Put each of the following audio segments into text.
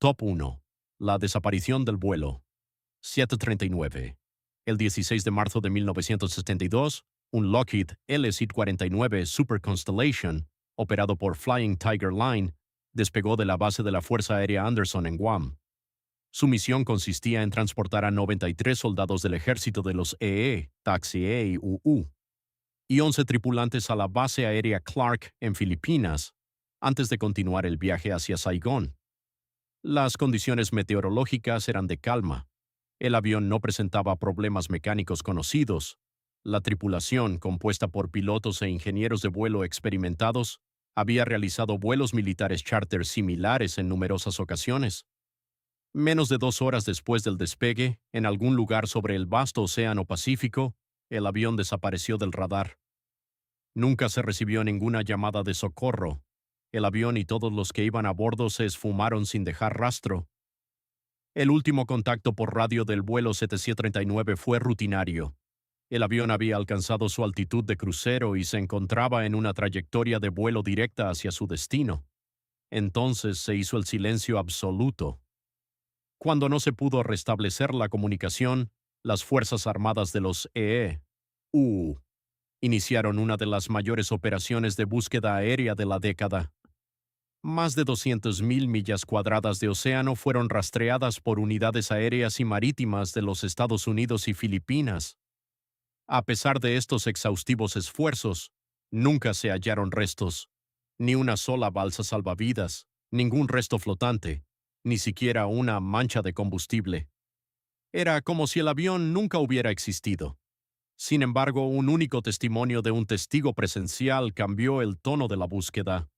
Top 1. La desaparición del vuelo. 739. El 16 de marzo de 1972, un Lockheed LC-49 Super Constellation, operado por Flying Tiger Line, despegó de la base de la Fuerza Aérea Anderson en Guam. Su misión consistía en transportar a 93 soldados del ejército de los Taxi UU, y 11 tripulantes a la base aérea Clark en Filipinas, antes de continuar el viaje hacia Saigón. Las condiciones meteorológicas eran de calma. El avión no presentaba problemas mecánicos conocidos. La tripulación, compuesta por pilotos e ingenieros de vuelo experimentados, había realizado vuelos militares charter similares en numerosas ocasiones. Menos de 2 horas después del despegue, en algún lugar sobre el vasto Océano Pacífico, el avión desapareció del radar. Nunca se recibió ninguna llamada de socorro. El avión y todos los que iban a bordo se esfumaron sin dejar rastro. El último contacto por radio del vuelo 739 fue rutinario. El avión había alcanzado su altitud de crucero y se encontraba en una trayectoria de vuelo directa hacia su destino. Entonces se hizo el silencio absoluto. Cuando no se pudo restablecer la comunicación, las Fuerzas Armadas de los U iniciaron una de las mayores operaciones de búsqueda aérea de la década. Más de 200.000 millas cuadradas de océano fueron rastreadas por unidades aéreas y marítimas de los Estados Unidos y Filipinas. A pesar de estos exhaustivos esfuerzos, nunca se hallaron restos, ni una sola balsa salvavidas, ningún resto flotante, ni siquiera una mancha de combustible. Era como si el avión nunca hubiera existido. Sin embargo, un único testimonio de un testigo presencial cambió el tono de la búsqueda.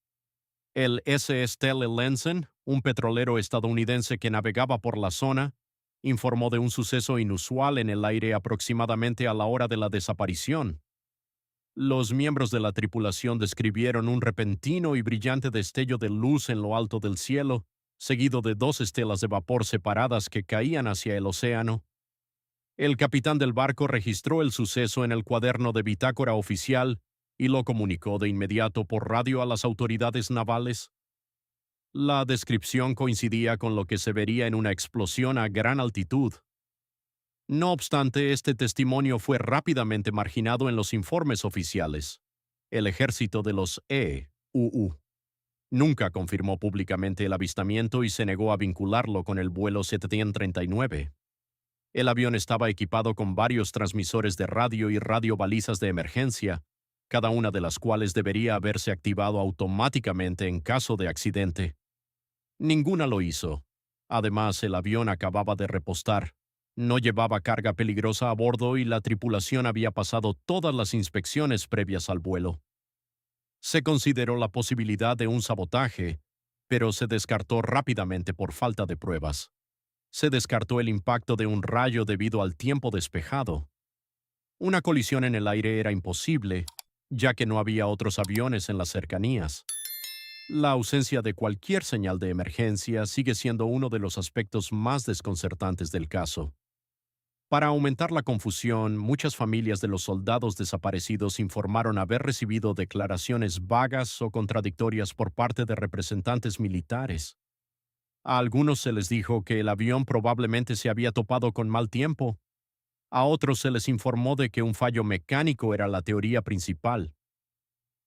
El SS Stelle Lenzen, un petrolero estadounidense que navegaba por la zona, informó de un suceso inusual en el aire aproximadamente a la hora de la desaparición. Los miembros de la tripulación describieron un repentino y brillante destello de luz en lo alto del cielo, seguido de 2 estelas de vapor separadas que caían hacia el océano. El capitán del barco registró el suceso en el cuaderno de bitácora oficial y lo comunicó de inmediato por radio a las autoridades navales. La descripción coincidía con lo que se vería en una explosión a gran altitud. No obstante, este testimonio fue rápidamente marginado en los informes oficiales. El ejército de los UU nunca confirmó públicamente el avistamiento y se negó a vincularlo con el vuelo 739. El avión estaba equipado con varios transmisores de radio y radiobalizas de emergencia, cada una de las cuales debería haberse activado automáticamente en caso de accidente. Ninguna lo hizo. Además, el avión acababa de repostar. No llevaba carga peligrosa a bordo y la tripulación había pasado todas las inspecciones previas al vuelo. Se consideró la posibilidad de un sabotaje, pero se descartó rápidamente por falta de pruebas. Se descartó el impacto de un rayo debido al tiempo despejado. Una colisión en el aire era imposible, ya que no había otros aviones en las cercanías. La ausencia de cualquier señal de emergencia sigue siendo uno de los aspectos más desconcertantes del caso. Para aumentar la confusión, muchas familias de los soldados desaparecidos informaron haber recibido declaraciones vagas o contradictorias por parte de representantes militares. A algunos se les dijo que el avión probablemente se había topado con mal tiempo. A otros se les informó de que un fallo mecánico era la teoría principal.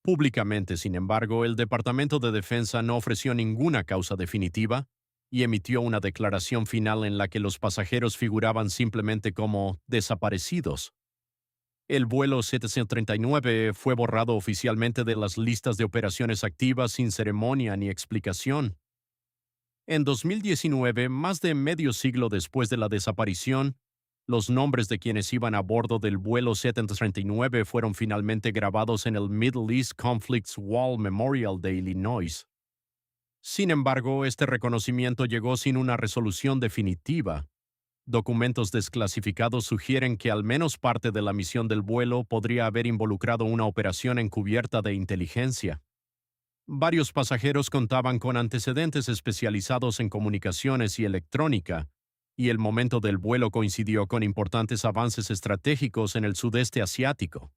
Públicamente, sin embargo, el Departamento de Defensa no ofreció ninguna causa definitiva y emitió una declaración final en la que los pasajeros figuraban simplemente como desaparecidos. El vuelo 739 fue borrado oficialmente de las listas de operaciones activas sin ceremonia ni explicación. En 2019, más de medio siglo después de la desaparición, los nombres de quienes iban a bordo del vuelo 739 fueron finalmente grabados en el Middle East Conflicts Wall Memorial de Illinois. Sin embargo, este reconocimiento llegó sin una resolución definitiva. Documentos desclasificados sugieren que al menos parte de la misión del vuelo podría haber involucrado una operación encubierta de inteligencia. Varios pasajeros contaban con antecedentes especializados en comunicaciones y electrónica, y el momento del vuelo coincidió con importantes avances estratégicos en el sudeste asiático.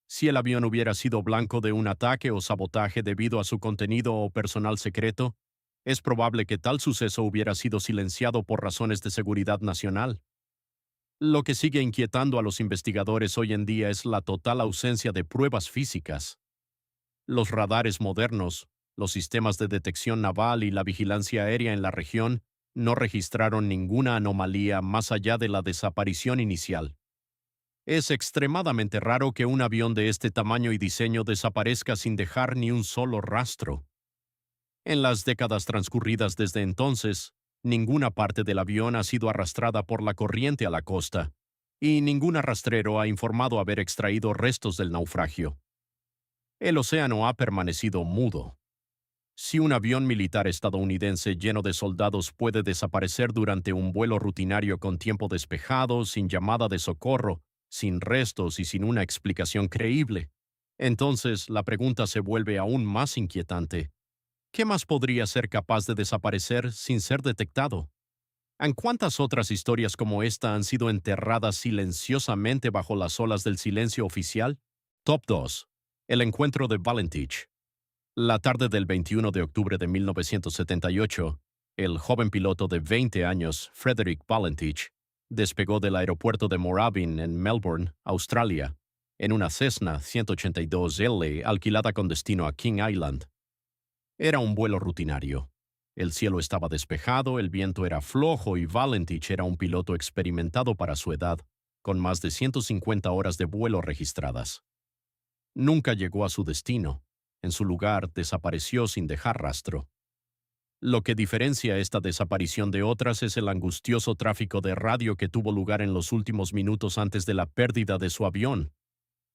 Si el avión hubiera sido blanco de un ataque o sabotaje debido a su contenido o personal secreto, Es probable que tal suceso hubiera sido silenciado por razones de seguridad nacional. Lo que sigue inquietando a los investigadores hoy en día es la total ausencia de pruebas físicas. Los radares modernos, los sistemas de detección naval y la vigilancia aérea en la región no registraron ninguna anomalía más allá de la desaparición inicial. Es extremadamente raro que un avión de este tamaño y diseño desaparezca sin dejar ni un solo rastro. En las décadas transcurridas desde entonces, ninguna parte del avión ha sido arrastrada por la corriente a la costa, y ningún rastrero ha informado haber extraído restos del naufragio. El océano ha permanecido mudo. Si un avión militar estadounidense lleno de soldados puede desaparecer durante un vuelo rutinario con tiempo despejado, sin llamada de socorro, sin restos y sin una explicación creíble, entonces la pregunta se vuelve aún más inquietante. ¿Qué más podría ser capaz de desaparecer sin ser detectado? ¿En cuántas otras historias como esta han sido enterradas silenciosamente bajo las olas del silencio oficial? Top 2. El encuentro de Valentich. La tarde del 21 de octubre de 1978, el joven piloto de 20 años, Frederick Valentich, despegó del aeropuerto de Moorabbin en Melbourne, Australia, en una Cessna 182L alquilada con destino a King Island. Era un vuelo rutinario. El cielo estaba despejado, el viento era flojo y Valentich era un piloto experimentado para su edad, con más de 150 horas de vuelo registradas. Nunca llegó a su destino. En su lugar, desapareció sin dejar rastro. Lo que diferencia esta desaparición de otras es el angustioso tráfico de radio que tuvo lugar en los últimos minutos antes de la pérdida de su avión.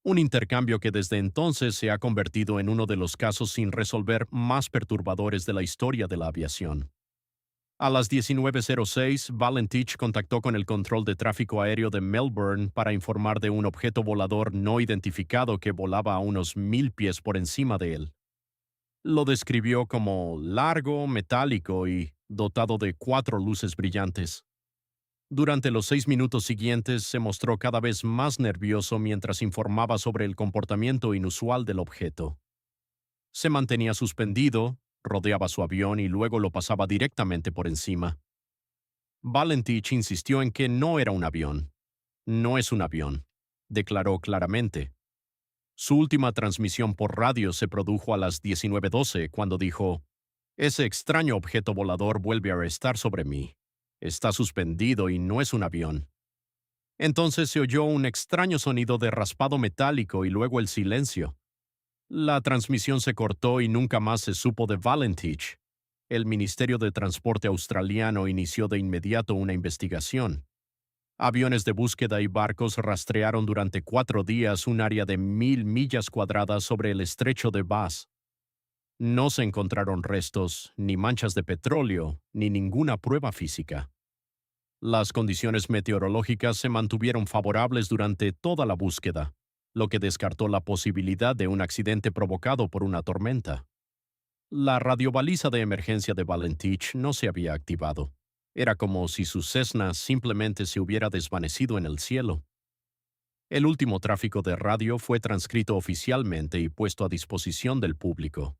Un intercambio que desde entonces se ha convertido en uno de los casos sin resolver más perturbadores de la historia de la aviación. A las 19:06, Valentich contactó con el control de tráfico aéreo de Melbourne para informar de un objeto volador no identificado que volaba a unos 1000 pies por encima de él. Lo describió como largo, metálico y dotado de 4 luces brillantes. Durante los 6 minutos siguientes se mostró cada vez más nervioso mientras informaba sobre el comportamiento inusual del objeto. Se mantenía suspendido, rodeaba su avión y luego lo pasaba directamente por encima. Valentich insistió en que no era un avión. No es un avión, declaró claramente. Su última transmisión por radio se produjo a las 19:12 cuando dijo: "Ese extraño objeto volador vuelve a estar sobre mí. Está suspendido y no es un avión". Entonces se oyó un extraño sonido de raspado metálico y luego el silencio. La transmisión se cortó y nunca más se supo de Valentich. El Ministerio de Transporte australiano inició de inmediato una investigación. Aviones de búsqueda y barcos rastrearon durante 4 días un área de 1000 millas cuadradas sobre el estrecho de Bass. No se encontraron restos, ni manchas de petróleo, ni ninguna prueba física. Las condiciones meteorológicas se mantuvieron favorables durante toda la búsqueda, lo que descartó la posibilidad de un accidente provocado por una tormenta. La radiobaliza de emergencia de Valentich no se había activado. Era como si su Cessna simplemente se hubiera desvanecido en el cielo. El último tráfico de radio fue transcrito oficialmente y puesto a disposición del público.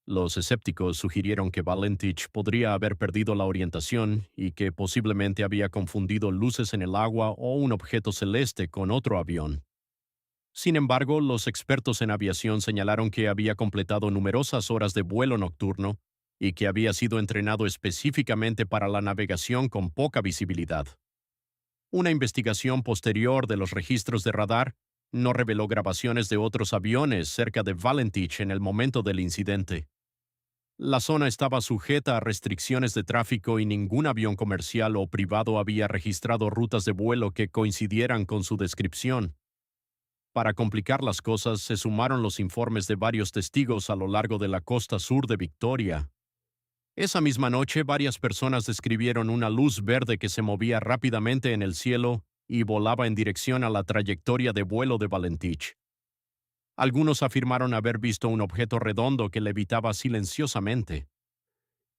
Los escépticos sugirieron que Valentich podría haber perdido la orientación y que posiblemente había confundido luces en el agua o un objeto celeste con otro avión. Sin embargo, los expertos en aviación señalaron que había completado numerosas horas de vuelo nocturno y que había sido entrenado específicamente para la navegación con poca visibilidad. Una investigación posterior de los registros de radar no reveló grabaciones de otros aviones cerca de Valentich en el momento del incidente. La zona estaba sujeta a restricciones de tráfico y ningún avión comercial o privado había registrado rutas de vuelo que coincidieran con su descripción. Para complicar las cosas, se sumaron los informes de varios testigos a lo largo de la costa sur de Victoria. Esa misma noche, varias personas describieron una luz verde que se movía rápidamente en el cielo y volaba en dirección a la trayectoria de vuelo de Valentich. Algunos afirmaron haber visto un objeto redondo que levitaba silenciosamente.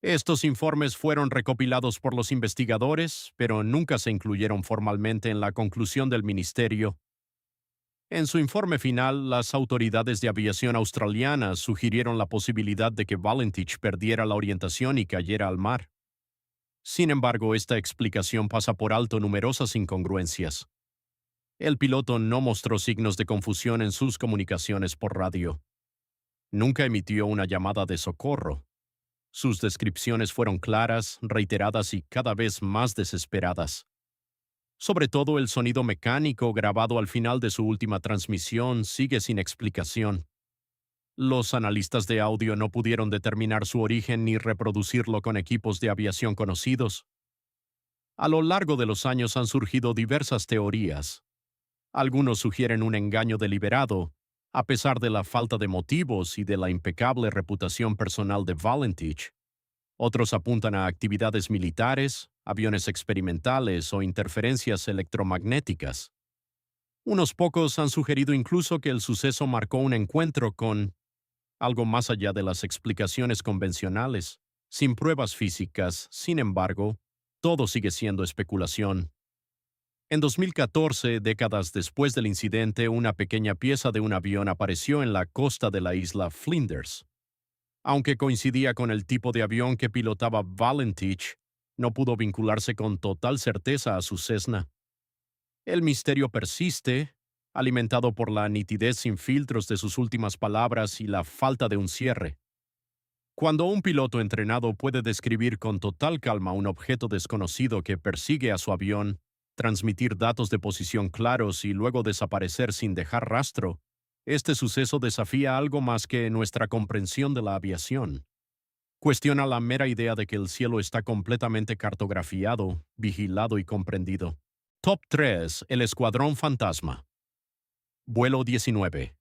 Estos informes fueron recopilados por los investigadores, pero nunca se incluyeron formalmente en la conclusión del ministerio. En su informe final, las autoridades de aviación australianas sugirieron la posibilidad de que Valentich perdiera la orientación y cayera al mar. Sin embargo, esta explicación pasa por alto numerosas incongruencias. El piloto no mostró signos de confusión en sus comunicaciones por radio. Nunca emitió una llamada de socorro. Sus descripciones fueron claras, reiteradas y cada vez más desesperadas. Sobre todo el sonido mecánico grabado al final de su última transmisión sigue sin explicación. Los analistas de audio no pudieron determinar su origen ni reproducirlo con equipos de aviación conocidos. A lo largo de los años han surgido diversas teorías. Algunos sugieren un engaño deliberado, a pesar de la falta de motivos y de la impecable reputación personal de Valentich. Otros apuntan a actividades militares, aviones experimentales o interferencias electromagnéticas. Unos pocos han sugerido incluso que el suceso marcó un encuentro con algo más allá de las explicaciones convencionales, sin pruebas físicas. Sin embargo, todo sigue siendo especulación. En 2014, décadas después del incidente, una pequeña pieza de un avión apareció en la costa de la isla Flinders. Aunque coincidía con el tipo de avión que pilotaba Valentich, no pudo vincularse con total certeza a su Cessna. El misterio persiste, alimentado por la nitidez sin filtros de sus últimas palabras y la falta de un cierre. Cuando un piloto entrenado puede describir con total calma un objeto desconocido que persigue a su avión, transmitir datos de posición claros y luego desaparecer sin dejar rastro, este suceso desafía algo más que nuestra comprensión de la aviación. Cuestiona la mera idea de que el cielo está completamente cartografiado, vigilado y comprendido. Top 3. El Escuadrón Fantasma. Vuelo 19.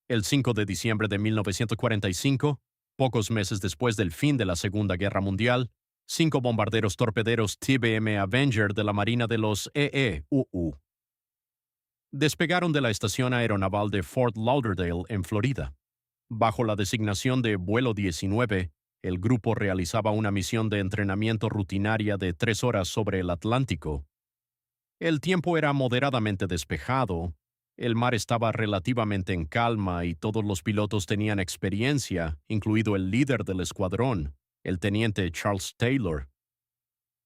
El 5 de diciembre de 1945, pocos meses después del fin de la Segunda Guerra Mundial, 5 bombarderos torpederos TBM Avenger de la Marina de los EEUU despegaron de la estación aeronaval de Fort Lauderdale, en Florida. Bajo la designación de Vuelo 19, el grupo realizaba una misión de entrenamiento rutinaria de 3 horas sobre el Atlántico. El tiempo era moderadamente despejado, el mar estaba relativamente en calma y todos los pilotos tenían experiencia, incluido el líder del escuadrón, el teniente Charles Taylor.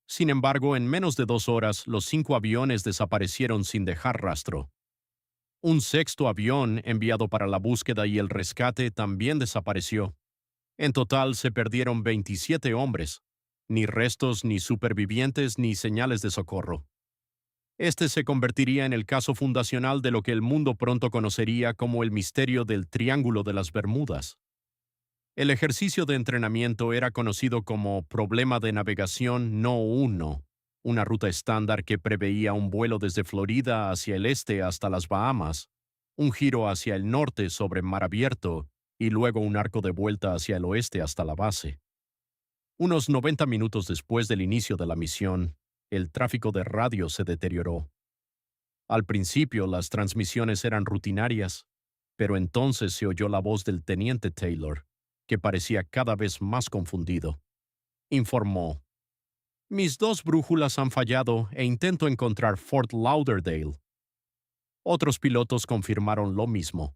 Sin embargo, en menos de 2 horas, los 5 aviones desaparecieron sin dejar rastro. Un sexto avión, enviado para la búsqueda y el rescate, también desapareció. En total, se perdieron 27 hombres. Ni restos, ni supervivientes, ni señales de socorro. Este se convertiría en el caso fundacional de lo que el mundo pronto conocería como el misterio del Triángulo de las Bermudas. El ejercicio de entrenamiento era conocido como Problema de Navegación No. 1, una ruta estándar que preveía un vuelo desde Florida hacia el este hasta las Bahamas, un giro hacia el norte sobre mar abierto y luego un arco de vuelta hacia el oeste hasta la base. Unos 90 minutos después del inicio de la misión, el tráfico de radio se deterioró. Al principio las transmisiones eran rutinarias, pero entonces se oyó la voz del teniente Taylor, que parecía cada vez más confundido. Informó: «Mis 2 brújulas han fallado e intento encontrar Fort Lauderdale». Otros pilotos confirmaron lo mismo.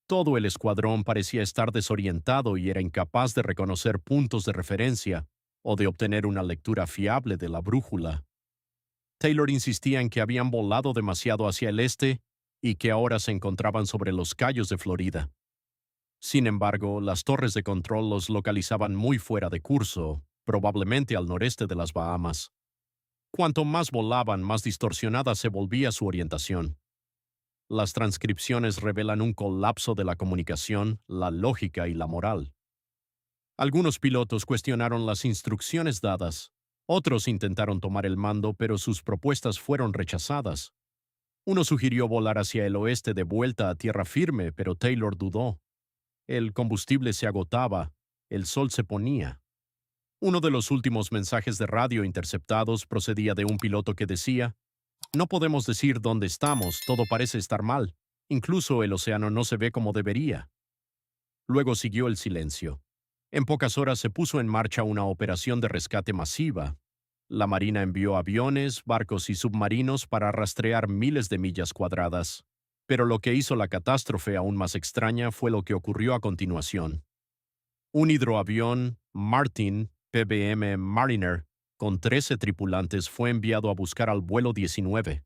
Todo el escuadrón parecía estar desorientado y era incapaz de reconocer puntos de referencia o de obtener una lectura fiable de la brújula. Taylor insistía en que habían volado demasiado hacia el este y que ahora se encontraban sobre los Cayos de Florida. Sin embargo, las torres de control los localizaban muy fuera de curso, probablemente al noreste de las Bahamas. Cuanto más volaban, más distorsionada se volvía su orientación. Las transcripciones revelan un colapso de la comunicación, la lógica y la moral. Algunos pilotos cuestionaron las instrucciones dadas. Otros intentaron tomar el mando, pero sus propuestas fueron rechazadas. Uno sugirió volar hacia el oeste de vuelta a tierra firme, pero Taylor dudó. El combustible se agotaba, el sol se ponía. Uno de los últimos mensajes de radio interceptados procedía de un piloto que decía: «No podemos decir dónde estamos, todo parece estar mal. Incluso el océano no se ve como debería». Luego siguió el silencio. En pocas horas se puso en marcha una operación de rescate masiva. La Marina envió aviones, barcos y submarinos para rastrear miles de millas cuadradas. Pero lo que hizo la catástrofe aún más extraña fue lo que ocurrió a continuación. Un hidroavión Martin PBM Mariner con 13 tripulantes fue enviado a buscar al vuelo 19.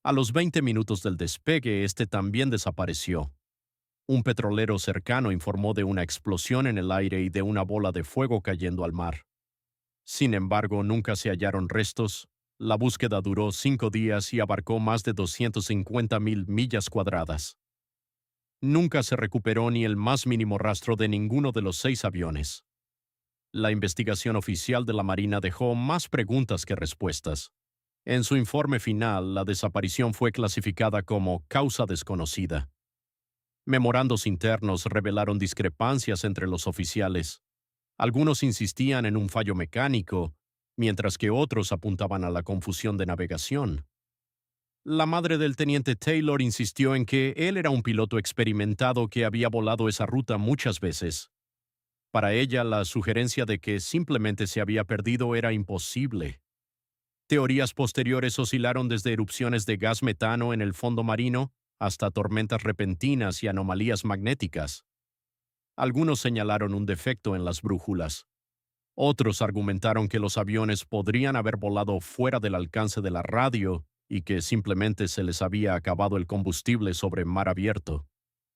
A los 20 minutos del despegue, este también desapareció. Un petrolero cercano informó de una explosión en el aire y de una bola de fuego cayendo al mar. Sin embargo, nunca se hallaron restos. La búsqueda duró 5 días y abarcó más de 250,000 millas cuadradas. Nunca se recuperó ni el más mínimo rastro de ninguno de los 6 aviones. La investigación oficial de la Marina dejó más preguntas que respuestas. En su informe final, la desaparición fue clasificada como causa desconocida. Memorandos internos revelaron discrepancias entre los oficiales. Algunos insistían en un fallo mecánico, mientras que otros apuntaban a la confusión de navegación. La madre del teniente Taylor insistió en que él era un piloto experimentado que había volado esa ruta muchas veces. Para ella, la sugerencia de que simplemente se había perdido era imposible. Teorías posteriores oscilaron desde erupciones de gas metano en el fondo marino hasta tormentas repentinas y anomalías magnéticas. Algunos señalaron un defecto en las brújulas. Otros argumentaron que los aviones podrían haber volado fuera del alcance de la radio y que simplemente se les había acabado el combustible sobre mar abierto.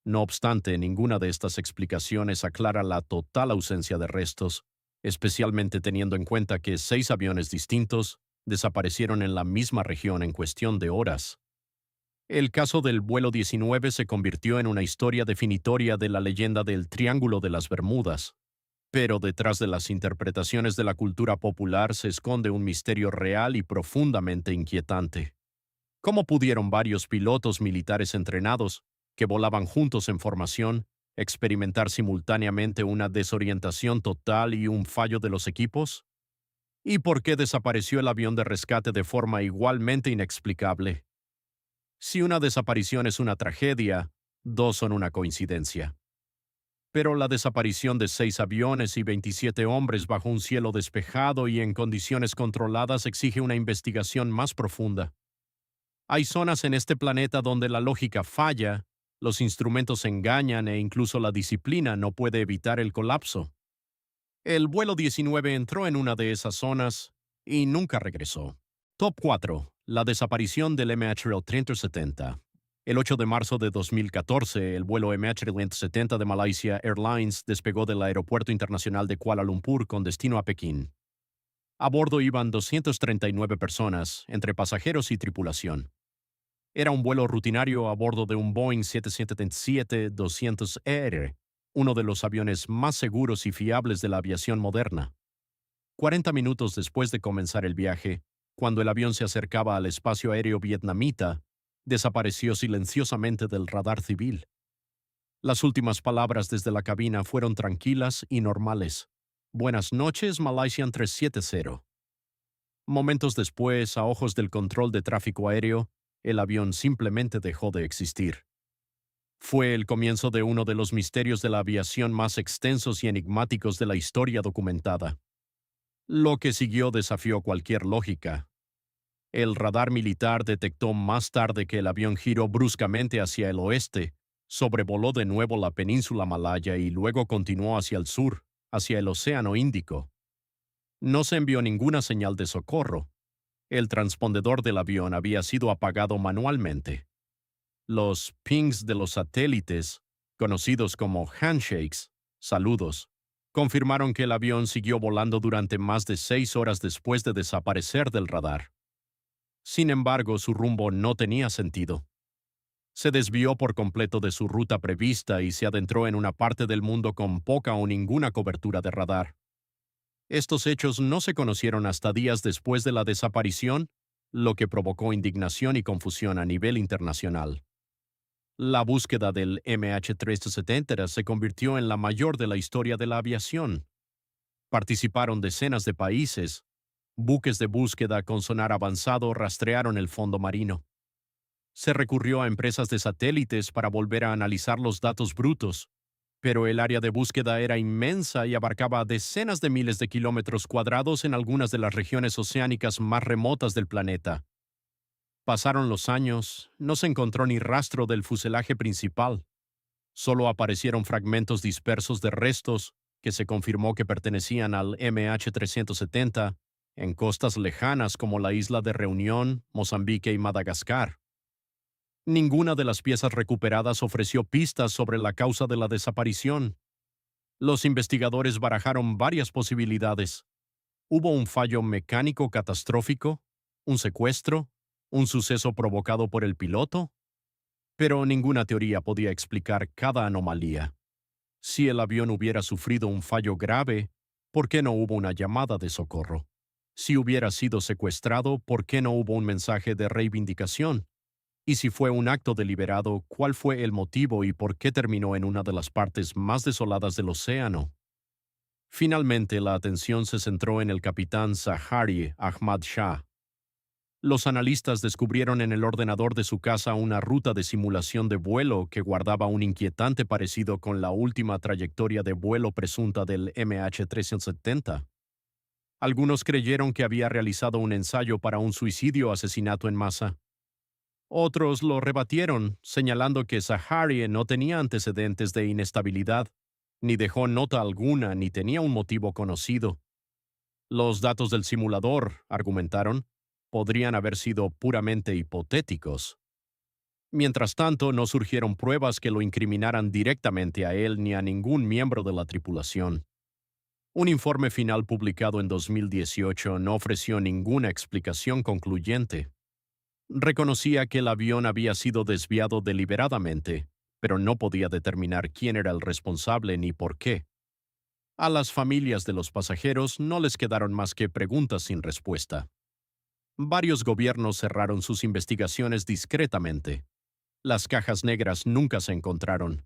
No obstante, ninguna de estas explicaciones aclara la total ausencia de restos, especialmente teniendo en cuenta que 6 aviones distintos desaparecieron en la misma región en cuestión de horas. El caso del vuelo 19 se convirtió en una historia definitoria de la leyenda del Triángulo de las Bermudas. Pero detrás de las interpretaciones de la cultura popular se esconde un misterio real y profundamente inquietante. ¿Cómo pudieron varios pilotos militares entrenados, que volaban juntos en formación, experimentar simultáneamente una desorientación total y un fallo de los equipos? ¿Y por qué desapareció el avión de rescate de forma igualmente inexplicable? Si una desaparición es una tragedia, 2 son una coincidencia. Pero la desaparición de 6 aviones y 27 hombres bajo un cielo despejado y en condiciones controladas exige una investigación más profunda. Hay zonas en este planeta donde la lógica falla, los instrumentos engañan e incluso la disciplina no puede evitar el colapso. El vuelo 19 entró en una de esas zonas y nunca regresó. Top 4. La desaparición del MH370. El 8 de marzo de 2014, el vuelo MH370 de Malaysia Airlines despegó del Aeropuerto Internacional de Kuala Lumpur con destino a Pekín. A bordo iban 239 personas, entre pasajeros y tripulación. Era un vuelo rutinario a bordo de un Boeing 777-200ER, uno de los aviones más seguros y fiables de la aviación moderna. 40 minutos después de comenzar el viaje, cuando el avión se acercaba al espacio aéreo vietnamita, desapareció silenciosamente del radar civil. Las últimas palabras desde la cabina fueron tranquilas y normales. Buenas noches, Malaysian 370. Momentos después, a ojos del control de tráfico aéreo, el avión simplemente dejó de existir. Fue el comienzo de uno de los misterios de la aviación más extensos y enigmáticos de la historia documentada. Lo que siguió desafió cualquier lógica. El radar militar detectó más tarde que el avión giró bruscamente hacia el oeste, sobrevoló de nuevo la península malaya y luego continuó hacia el sur, hacia el Océano Índico. No se envió ninguna señal de socorro. El transpondedor del avión había sido apagado manualmente. Los pings de los satélites, conocidos como handshakes, saludos, confirmaron que el avión siguió volando durante más de 6 horas después de desaparecer del radar. Sin embargo, su rumbo no tenía sentido. Se desvió por completo de su ruta prevista y se adentró en una parte del mundo con poca o ninguna cobertura de radar. Estos hechos no se conocieron hasta días después de la desaparición, lo que provocó indignación y confusión a nivel internacional. La búsqueda del MH370 se convirtió en la mayor de la historia de la aviación. Participaron decenas de países. Buques de búsqueda con sonar avanzado rastrearon el fondo marino. Se recurrió a empresas de satélites para volver a analizar los datos brutos, pero el área de búsqueda era inmensa y abarcaba decenas de miles de kilómetros cuadrados en algunas de las regiones oceánicas más remotas del planeta. Pasaron los años, no se encontró ni rastro del fuselaje principal. Solo aparecieron fragmentos dispersos de restos que se confirmó que pertenecían al MH370 en costas lejanas como la isla de Reunión, Mozambique y Madagascar. Ninguna de las piezas recuperadas ofreció pistas sobre la causa de la desaparición. Los investigadores barajaron varias posibilidades. ¿Hubo un fallo mecánico catastrófico? ¿Un secuestro? ¿Un suceso provocado por el piloto? Pero ninguna teoría podía explicar cada anomalía. Si el avión hubiera sufrido un fallo grave, ¿por qué no hubo una llamada de socorro? Si hubiera sido secuestrado, ¿por qué no hubo un mensaje de reivindicación? Y si fue un acto deliberado, ¿cuál fue el motivo y por qué terminó en una de las partes más desoladas del océano? Finalmente, la atención se centró en el capitán Zaharie Ahmad Shah. Los analistas descubrieron en el ordenador de su casa una ruta de simulación de vuelo que guardaba un inquietante parecido con la última trayectoria de vuelo presunta del MH370. Algunos creyeron que había realizado un ensayo para un suicidio-asesinato en masa. Otros lo rebatieron, señalando que Zaharie no tenía antecedentes de inestabilidad, ni dejó nota alguna, ni tenía un motivo conocido. Los datos del simulador, argumentaron, podrían haber sido puramente hipotéticos. Mientras tanto, no surgieron pruebas que lo incriminaran directamente a él ni a ningún miembro de la tripulación. Un informe final publicado en 2018 no ofreció ninguna explicación concluyente. Reconocía que el avión había sido desviado deliberadamente, pero no podía determinar quién era el responsable ni por qué. A las familias de los pasajeros no les quedaron más que preguntas sin respuesta. Varios gobiernos cerraron sus investigaciones discretamente. Las cajas negras nunca se encontraron.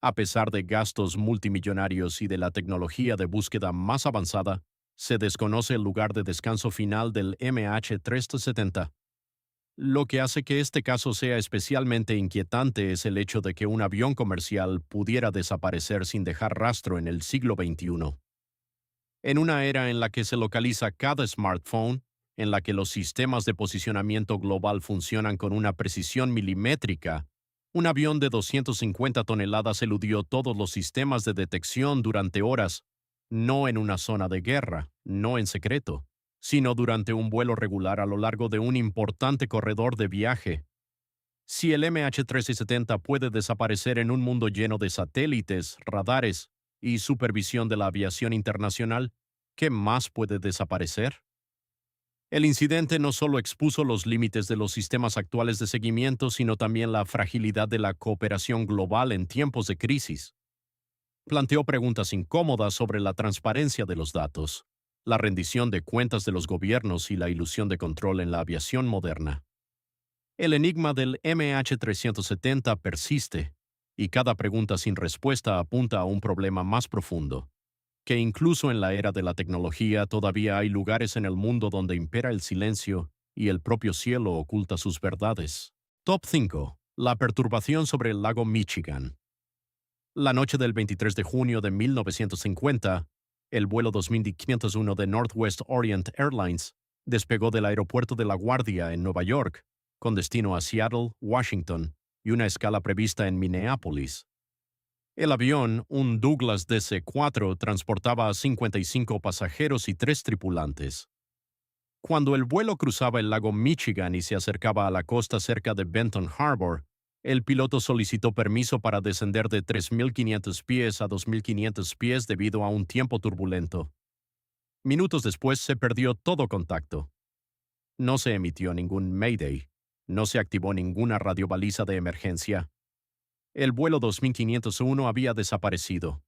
A pesar de gastos multimillonarios y de la tecnología de búsqueda más avanzada, se desconoce el lugar de descanso final del MH370. Lo que hace que este caso sea especialmente inquietante es el hecho de que un avión comercial pudiera desaparecer sin dejar rastro en el siglo XXI. En una era en la que se localiza cada smartphone, en la que los sistemas de posicionamiento global funcionan con una precisión milimétrica, un avión de 250 toneladas eludió todos los sistemas de detección durante horas, no en una zona de guerra, no en secreto, sino durante un vuelo regular a lo largo de un importante corredor de viaje. Si el MH370 puede desaparecer en un mundo lleno de satélites, radares y supervisión de la aviación internacional, ¿qué más puede desaparecer? El incidente no solo expuso los límites de los sistemas actuales de seguimiento, sino también la fragilidad de la cooperación global en tiempos de crisis. Planteó preguntas incómodas sobre la transparencia de los datos, la rendición de cuentas de los gobiernos y la ilusión de control en la aviación moderna. El enigma del MH370 persiste, y cada pregunta sin respuesta apunta a un problema más profundo, que incluso en la era de la tecnología todavía hay lugares en el mundo donde impera el silencio y el propio cielo oculta sus verdades. Top 5. La perturbación sobre el lago Michigan. La noche del 23 de junio de 1950, el vuelo 2501 de Northwest Orient Airlines despegó del aeropuerto de La Guardia en Nueva York, con destino a Seattle, Washington, y una escala prevista en Minneapolis. El avión, un Douglas DC-4, transportaba a 55 pasajeros y 3 tripulantes. Cuando el vuelo cruzaba el lago Michigan y se acercaba a la costa cerca de Benton Harbor, el piloto solicitó permiso para descender de 3.500 pies a 2.500 pies debido a un tiempo turbulento. Minutos después se perdió todo contacto. No se emitió ningún Mayday. No se activó ninguna radiobaliza de emergencia. El vuelo 2501 había desaparecido.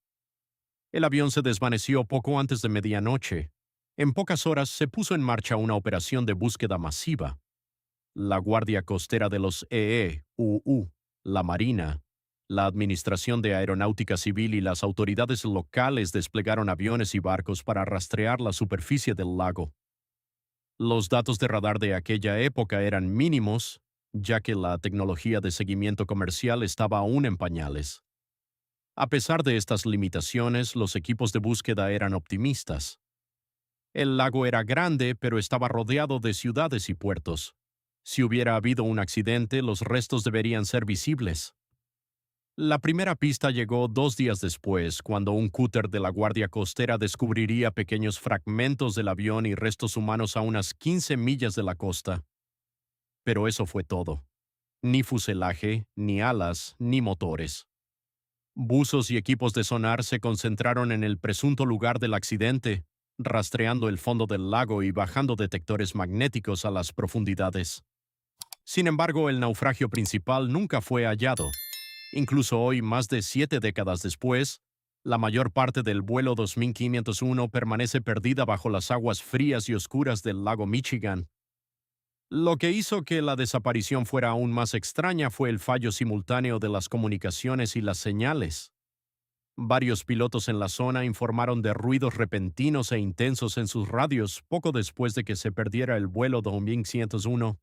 El avión se desvaneció poco antes de medianoche. En pocas horas se puso en marcha una operación de búsqueda masiva. La Guardia Costera de los EEUU, la Marina, la Administración de Aeronáutica Civil y las autoridades locales desplegaron aviones y barcos para rastrear la superficie del lago. Los datos de radar de aquella época eran mínimos, ya que la tecnología de seguimiento comercial estaba aún en pañales. A pesar de estas limitaciones, los equipos de búsqueda eran optimistas. El lago era grande, pero estaba rodeado de ciudades y puertos. Si hubiera habido un accidente, los restos deberían ser visibles. La primera pista llegó 2 días después, cuando un cúter de la Guardia Costera descubriría pequeños fragmentos del avión y restos humanos a unas 15 millas de la costa. Pero eso fue todo. Ni fuselaje, ni alas, ni motores. Buzos y equipos de sonar se concentraron en el presunto lugar del accidente, rastreando el fondo del lago y bajando detectores magnéticos a las profundidades. Sin embargo, el naufragio principal nunca fue hallado. Incluso hoy, más de 7 décadas después, la mayor parte del vuelo 2501 permanece perdida bajo las aguas frías y oscuras del lago Michigan. Lo que hizo que la desaparición fuera aún más extraña fue el fallo simultáneo de las comunicaciones y las señales. Varios pilotos en la zona informaron de ruidos repentinos e intensos en sus radios poco después de que se perdiera el vuelo 2501.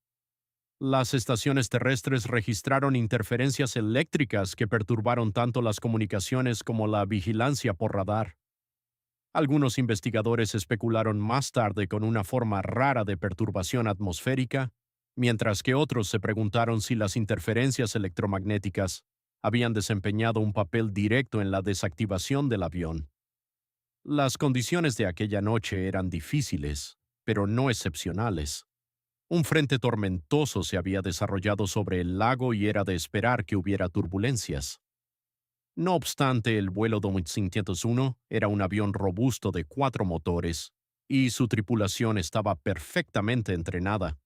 Las estaciones terrestres registraron interferencias eléctricas que perturbaron tanto las comunicaciones como la vigilancia por radar. Algunos investigadores especularon más tarde con una forma rara de perturbación atmosférica, mientras que otros se preguntaron si las interferencias electromagnéticas habían desempeñado un papel directo en la desactivación del avión. Las condiciones de aquella noche eran difíciles, pero no excepcionales. Un frente tormentoso se había desarrollado sobre el lago y era de esperar que hubiera turbulencias. No obstante, el vuelo 2501 era un avión robusto de 4 motores, y su tripulación estaba perfectamente entrenada.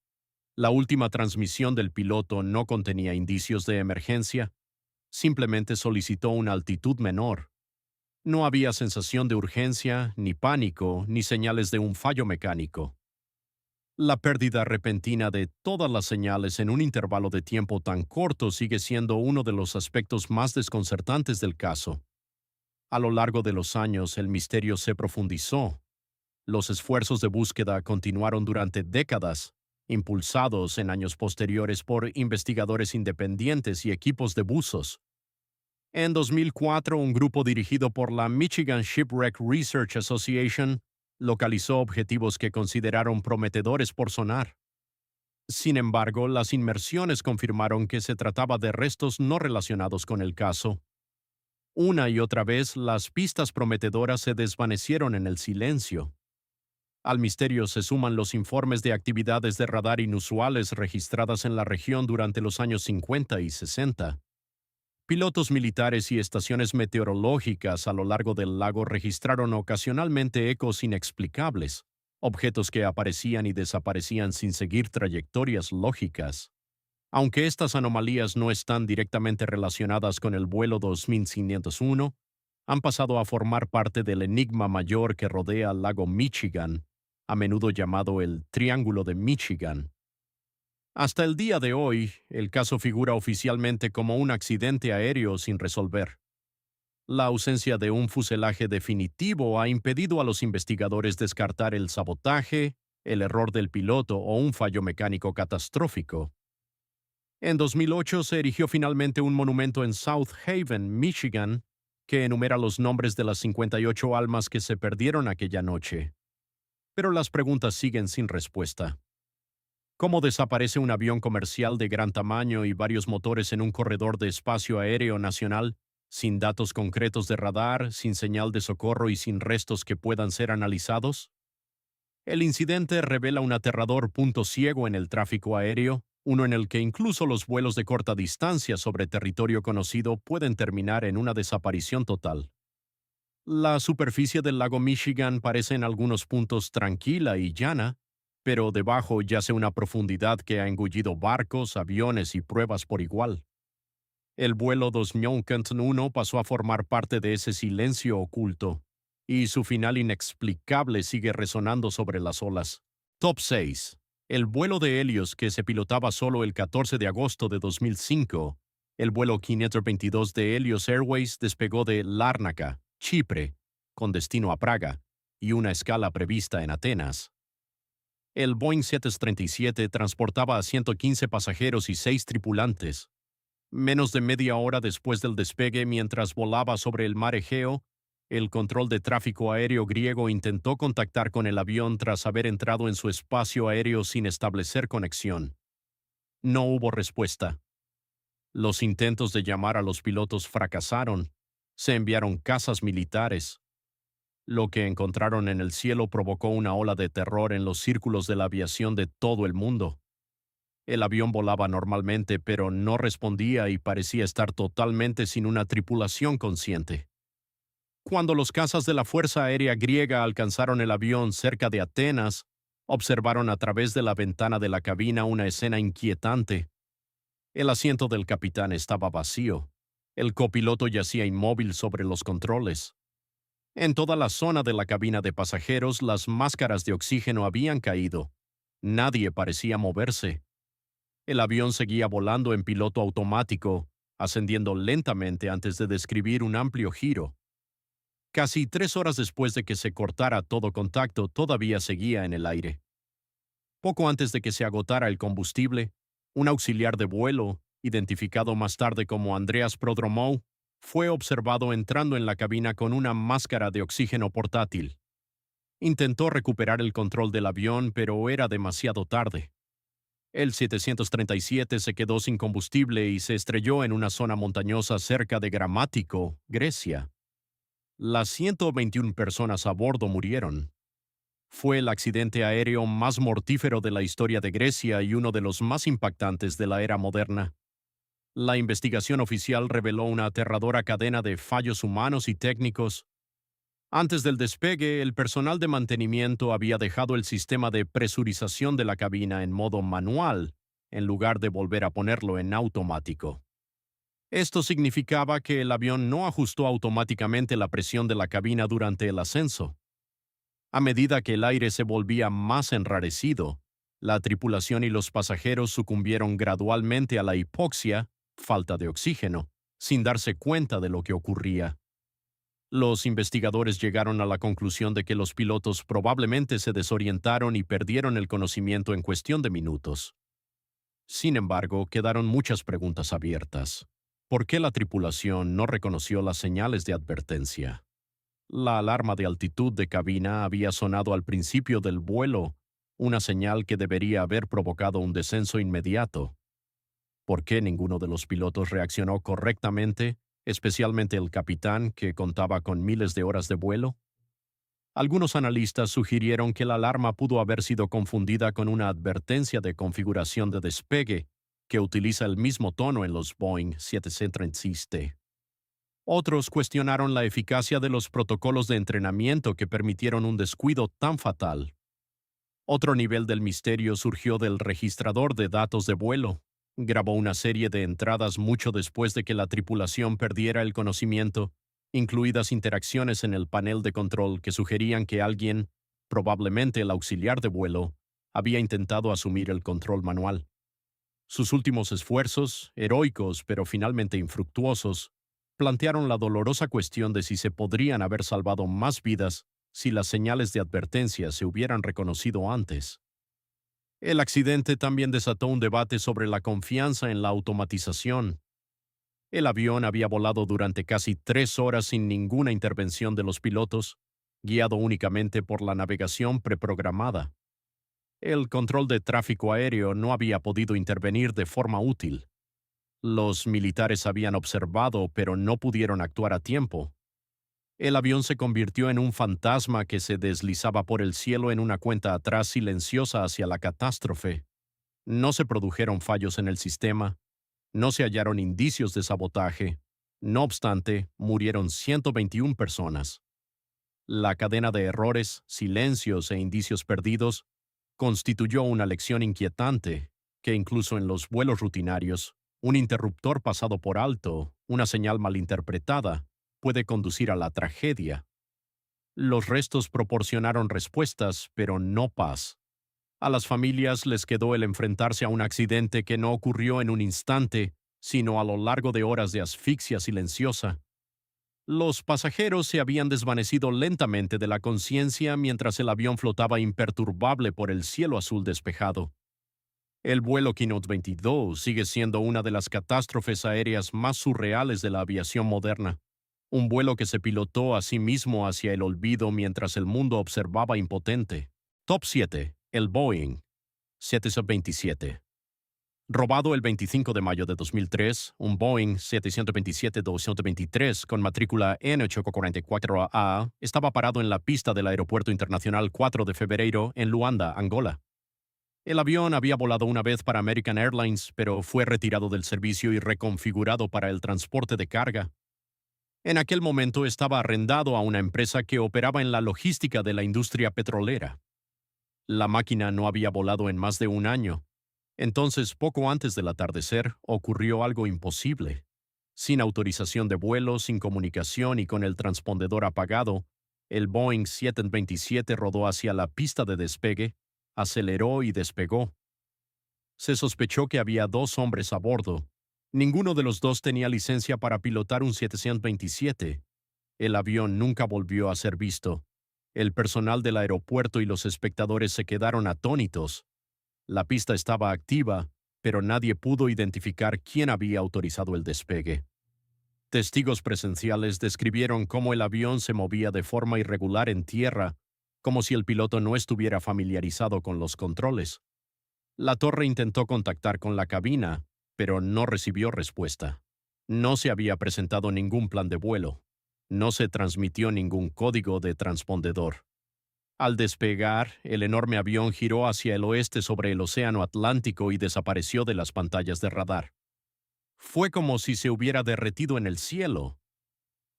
La última transmisión del piloto no contenía indicios de emergencia, simplemente solicitó una altitud menor. No había sensación de urgencia, ni pánico, ni señales de un fallo mecánico. La pérdida repentina de todas las señales en un intervalo de tiempo tan corto sigue siendo uno de los aspectos más desconcertantes del caso. A lo largo de los años, el misterio se profundizó. Los esfuerzos de búsqueda continuaron durante décadas, impulsados en años posteriores por investigadores independientes y equipos de buzos. En 2004, un grupo dirigido por la Michigan Shipwreck Research Association localizó objetivos que consideraron prometedores por sonar. Sin embargo, las inmersiones confirmaron que se trataba de restos no relacionados con el caso. Una y otra vez, las pistas prometedoras se desvanecieron en el silencio. Al misterio se suman los informes de actividades de radar inusuales registradas en la región durante los años 50 y 60. Pilotos militares y estaciones meteorológicas a lo largo del lago registraron ocasionalmente ecos inexplicables, objetos que aparecían y desaparecían sin seguir trayectorias lógicas. Aunque estas anomalías no están directamente relacionadas con el vuelo 2501, han pasado a formar parte del enigma mayor que rodea al lago Michigan, a menudo llamado el Triángulo de Michigan. Hasta el día de hoy, el caso figura oficialmente como un accidente aéreo sin resolver. La ausencia de un fuselaje definitivo ha impedido a los investigadores descartar el sabotaje, el error del piloto o un fallo mecánico catastrófico. En 2008 se erigió finalmente un monumento en South Haven, Michigan, que enumera los nombres de las 58 almas que se perdieron aquella noche. Pero las preguntas siguen sin respuesta. ¿Cómo desaparece un avión comercial de gran tamaño y varios motores en un corredor de espacio aéreo nacional, sin datos concretos de radar, sin señal de socorro y sin restos que puedan ser analizados? El incidente revela un aterrador punto ciego en el tráfico aéreo, uno en el que incluso los vuelos de corta distancia sobre territorio conocido pueden terminar en una desaparición total. La superficie del lago Michigan parece en algunos puntos tranquila y llana, pero debajo yace una profundidad que ha engullido barcos, aviones y pruebas por igual. El vuelo 2501 pasó a formar parte de ese silencio oculto, y su final inexplicable sigue resonando sobre las olas. Top 6. El vuelo de Helios que se pilotaba solo el 14 de agosto de 2005. El vuelo 522 de Helios Airways despegó de Lárnaca, Chipre, con destino a Praga, y una escala prevista en Atenas. El Boeing 737 transportaba a 115 pasajeros y 6 tripulantes. Menos de media hora después del despegue, mientras volaba sobre el mar Egeo, el control de tráfico aéreo griego intentó contactar con el avión tras haber entrado en su espacio aéreo sin establecer conexión. No hubo respuesta. Los intentos de llamar a los pilotos fracasaron. Se enviaron cazas militares. Lo que encontraron en el cielo provocó una ola de terror en los círculos de la aviación de todo el mundo. El avión volaba normalmente, pero no respondía y parecía estar totalmente sin una tripulación consciente. Cuando los cazas de la Fuerza Aérea Griega alcanzaron el avión cerca de Atenas, observaron a través de la ventana de la cabina una escena inquietante. El asiento del capitán estaba vacío. El copiloto yacía inmóvil sobre los controles. En toda la zona de la cabina de pasajeros, las máscaras de oxígeno habían caído. Nadie parecía moverse. El avión seguía volando en piloto automático, ascendiendo lentamente antes de describir un amplio giro. Casi 3 horas después de que se cortara todo contacto, todavía seguía en el aire. Poco antes de que se agotara el combustible, un auxiliar de vuelo, identificado más tarde como Andreas Prodromou, fue observado entrando en la cabina con una máscara de oxígeno portátil. Intentó recuperar el control del avión, pero era demasiado tarde. El 737 se quedó sin combustible y se estrelló en una zona montañosa cerca de Gramático, Grecia. Las 121 personas a bordo murieron. Fue el accidente aéreo más mortífero de la historia de Grecia y uno de los más impactantes de la era moderna. La investigación oficial reveló una aterradora cadena de fallos humanos y técnicos. Antes del despegue, el personal de mantenimiento había dejado el sistema de presurización de la cabina en modo manual, en lugar de volver a ponerlo en automático. Esto significaba que el avión no ajustó automáticamente la presión de la cabina durante el ascenso. A medida que el aire se volvía más enrarecido, la tripulación y los pasajeros sucumbieron gradualmente a la hipoxia, falta de oxígeno, sin darse cuenta de lo que ocurría. Los investigadores llegaron a la conclusión de que los pilotos probablemente se desorientaron y perdieron el conocimiento en cuestión de minutos. Sin embargo, quedaron muchas preguntas abiertas. ¿Por qué la tripulación no reconoció las señales de advertencia? La alarma de altitud de cabina había sonado al principio del vuelo, una señal que debería haber provocado un descenso inmediato. ¿Por qué ninguno de los pilotos reaccionó correctamente, especialmente el capitán, que contaba con miles de horas de vuelo? Algunos analistas sugirieron que la alarma pudo haber sido confundida con una advertencia de configuración de despegue, que utiliza el mismo tono en los Boeing 737. Otros cuestionaron la eficacia de los protocolos de entrenamiento que permitieron un descuido tan fatal. Otro nivel del misterio surgió del registrador de datos de vuelo. Grabó una serie de entradas mucho después de que la tripulación perdiera el conocimiento, incluidas interacciones en el panel de control que sugerían que alguien, probablemente el auxiliar de vuelo, había intentado asumir el control manual. Sus últimos esfuerzos, heroicos pero finalmente infructuosos, plantearon la dolorosa cuestión de si se podrían haber salvado más vidas si las señales de advertencia se hubieran reconocido antes. El accidente también desató un debate sobre la confianza en la automatización. El avión había volado durante casi 3 horas sin ninguna intervención de los pilotos, guiado únicamente por la navegación preprogramada. El control de tráfico aéreo no había podido intervenir de forma útil. Los militares habían observado, pero no pudieron actuar a tiempo. El avión se convirtió en un fantasma que se deslizaba por el cielo en una cuenta atrás silenciosa hacia la catástrofe. No se produjeron fallos en el sistema, no se hallaron indicios de sabotaje. No obstante, murieron 121 personas. La cadena de errores, silencios e indicios perdidos constituyó una lección inquietante que incluso en los vuelos rutinarios, un interruptor pasado por alto, una señal malinterpretada, puede conducir a la tragedia. Los restos proporcionaron respuestas, pero no paz. A las familias les quedó el enfrentarse a un accidente que no ocurrió en un instante, sino a lo largo de horas de asfixia silenciosa. Los pasajeros se habían desvanecido lentamente de la conciencia mientras el avión flotaba imperturbable por el cielo azul despejado. El vuelo Keynote 22 sigue siendo una de las catástrofes aéreas más surreales de la aviación moderna. Un vuelo que se pilotó a sí mismo hacia el olvido mientras el mundo observaba impotente. Top 7. El Boeing 727. Robado el 25 de mayo de 2003, un Boeing 727-223 con matrícula N844A estaba parado en la pista del Aeropuerto Internacional 4 de Febrero en Luanda, Angola. El avión había volado una vez para American Airlines, pero fue retirado del servicio y reconfigurado para el transporte de carga. En aquel momento estaba arrendado a una empresa que operaba en la logística de la industria petrolera. La máquina no había volado en más de un año. Entonces, poco antes del atardecer, ocurrió algo imposible. Sin autorización de vuelo, sin comunicación y con el transpondedor apagado, el Boeing 727 rodó hacia la pista de despegue, aceleró y despegó. Se sospechó que había dos hombres a bordo. Ninguno de los dos tenía licencia para pilotar un 727. El avión nunca volvió a ser visto. El personal del aeropuerto y los espectadores se quedaron atónitos. La pista estaba activa, pero nadie pudo identificar quién había autorizado el despegue. Testigos presenciales describieron cómo el avión se movía de forma irregular en tierra, como si el piloto no estuviera familiarizado con los controles. La torre intentó contactar con la cabina, pero no recibió respuesta. No se había presentado ningún plan de vuelo. No se transmitió ningún código de transpondedor. Al despegar, el enorme avión giró hacia el oeste sobre el Océano Atlántico y desapareció de las pantallas de radar. Fue como si se hubiera derretido en el cielo.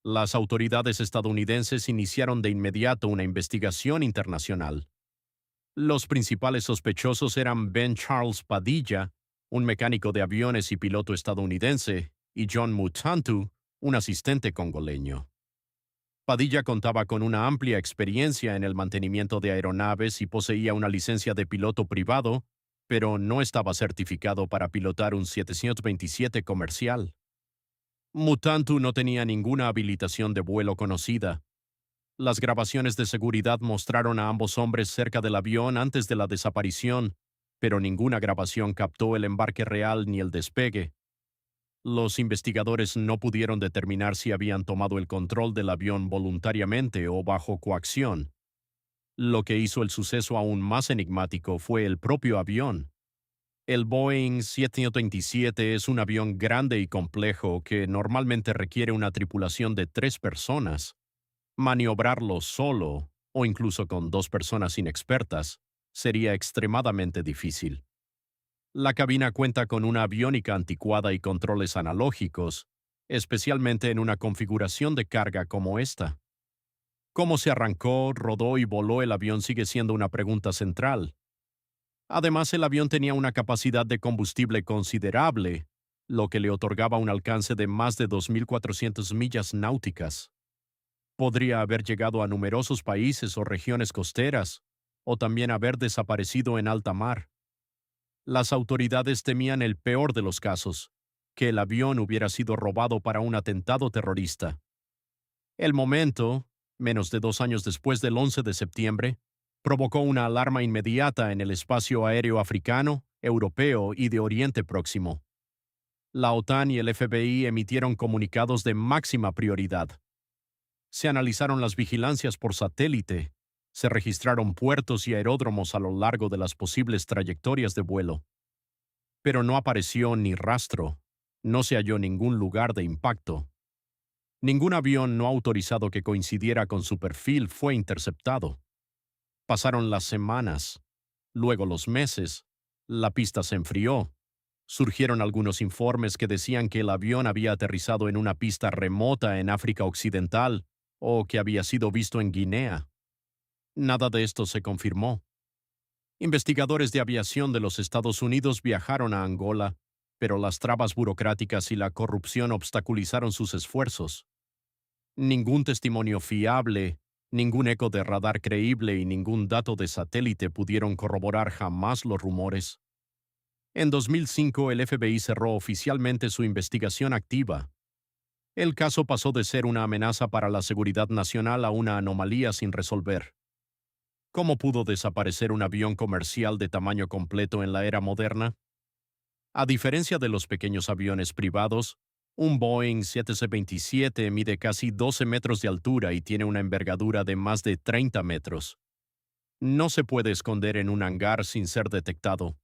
Las autoridades estadounidenses iniciaron de inmediato una investigación internacional. Los principales sospechosos eran Ben Charles Padilla, un mecánico de aviones y piloto estadounidense, y John Mutantu, un asistente congoleño. Padilla contaba con una amplia experiencia en el mantenimiento de aeronaves y poseía una licencia de piloto privado, pero no estaba certificado para pilotar un 727 comercial. Mutantu no tenía ninguna habilitación de vuelo conocida. Las grabaciones de seguridad mostraron a ambos hombres cerca del avión antes de la desaparición, pero ninguna grabación captó el embarque real ni el despegue. Los investigadores no pudieron determinar si habían tomado el control del avión voluntariamente o bajo coacción. Lo que hizo el suceso aún más enigmático fue el propio avión. El Boeing 727 es un avión grande y complejo que normalmente requiere una tripulación de 3 personas. Maniobrarlo solo, o incluso con 2 personas inexpertas, sería extremadamente difícil. La cabina cuenta con una aviónica anticuada y controles analógicos, especialmente en una configuración de carga como esta. Cómo se arrancó, rodó y voló el avión sigue siendo una pregunta central. Además, el avión tenía una capacidad de combustible considerable, lo que le otorgaba un alcance de más de 2.400 millas náuticas. Podría haber llegado a numerosos países o regiones costeras, o también haber desaparecido en alta mar. Las autoridades temían el peor de los casos, que el avión hubiera sido robado para un atentado terrorista. El momento, menos de 2 años después del 11 de septiembre, provocó una alarma inmediata en el espacio aéreo africano, europeo y de Oriente Próximo. La OTAN y el FBI emitieron comunicados de máxima prioridad. Se analizaron las vigilancias por satélite, se registraron puertos y aeródromos a lo largo de las posibles trayectorias de vuelo. Pero no apareció ni rastro, no se halló ningún lugar de impacto. Ningún avión no autorizado que coincidiera con su perfil fue interceptado. Pasaron las semanas, luego los meses, la pista se enfrió. Surgieron algunos informes que decían que el avión había aterrizado en una pista remota en África Occidental o que había sido visto en Guinea. Nada de esto se confirmó. Investigadores de aviación de los Estados Unidos viajaron a Angola, pero las trabas burocráticas y la corrupción obstaculizaron sus esfuerzos. Ningún testimonio fiable, ningún eco de radar creíble y ningún dato de satélite pudieron corroborar jamás los rumores. En 2005 el FBI cerró oficialmente su investigación activa. El caso pasó de ser una amenaza para la seguridad nacional a una anomalía sin resolver. ¿Cómo pudo desaparecer un avión comercial de tamaño completo en la era moderna? A diferencia de los pequeños aviones privados, un Boeing 727 mide casi 12 metros de altura y tiene una envergadura de más de 30 metros. No se puede esconder en un hangar sin ser detectado.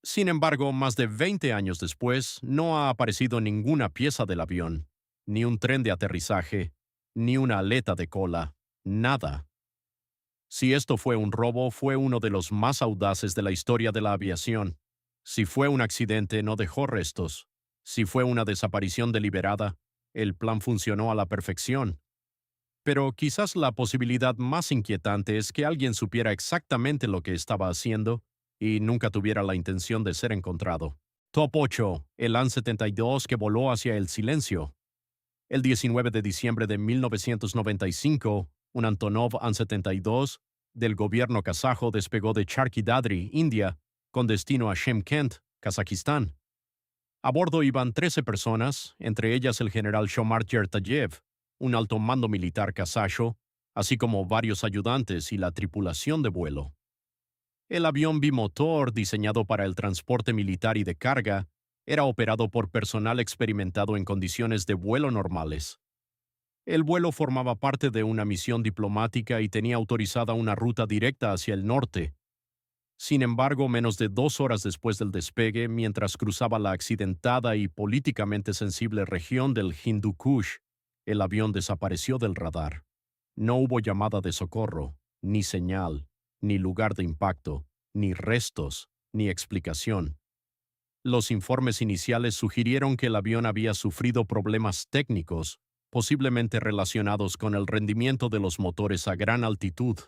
Sin embargo, más de 20 años después, no ha aparecido ninguna pieza del avión, ni un tren de aterrizaje, ni una aleta de cola, nada. Si esto fue un robo, fue uno de los más audaces de la historia de la aviación. Si fue un accidente, no dejó restos. Si fue una desaparición deliberada, el plan funcionó a la perfección. Pero quizás la posibilidad más inquietante es que alguien supiera exactamente lo que estaba haciendo y nunca tuviera la intención de ser encontrado. Top 8. El AN-72 que voló hacia el silencio. El 19 de diciembre de 1995, un Antonov An-72 del gobierno kazajo despegó de Charkhi Dadri, India, con destino a Shemkent, Kazajistán. A bordo iban 13 personas, entre ellas el general Shomar Yertayev, un alto mando militar kazajo, así como varios ayudantes y la tripulación de vuelo. El avión bimotor, diseñado para el transporte militar y de carga, era operado por personal experimentado en condiciones de vuelo normales. El vuelo formaba parte de una misión diplomática y tenía autorizada una ruta directa hacia el norte. Sin embargo, menos de 2 horas después del despegue, mientras cruzaba la accidentada y políticamente sensible región del Hindu Kush, el avión desapareció del radar. No hubo llamada de socorro, ni señal, ni lugar de impacto, ni restos, ni explicación. Los informes iniciales sugirieron que el avión había sufrido problemas técnicos, posiblemente relacionados con el rendimiento de los motores a gran altitud.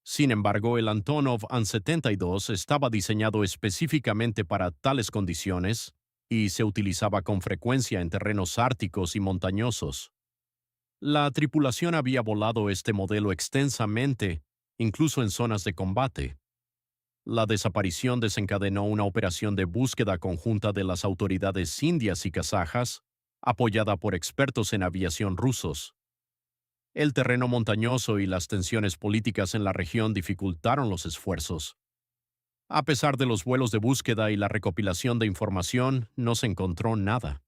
Sin embargo, el Antonov An-72 estaba diseñado específicamente para tales condiciones y se utilizaba con frecuencia en terrenos árticos y montañosos. La tripulación había volado este modelo extensamente, incluso en zonas de combate. La desaparición desencadenó una operación de búsqueda conjunta de las autoridades indias y kazajas, apoyada por expertos en aviación rusos. El terreno montañoso y las tensiones políticas en la región dificultaron los esfuerzos. A pesar de los vuelos de búsqueda y la recopilación de información, no se encontró nada.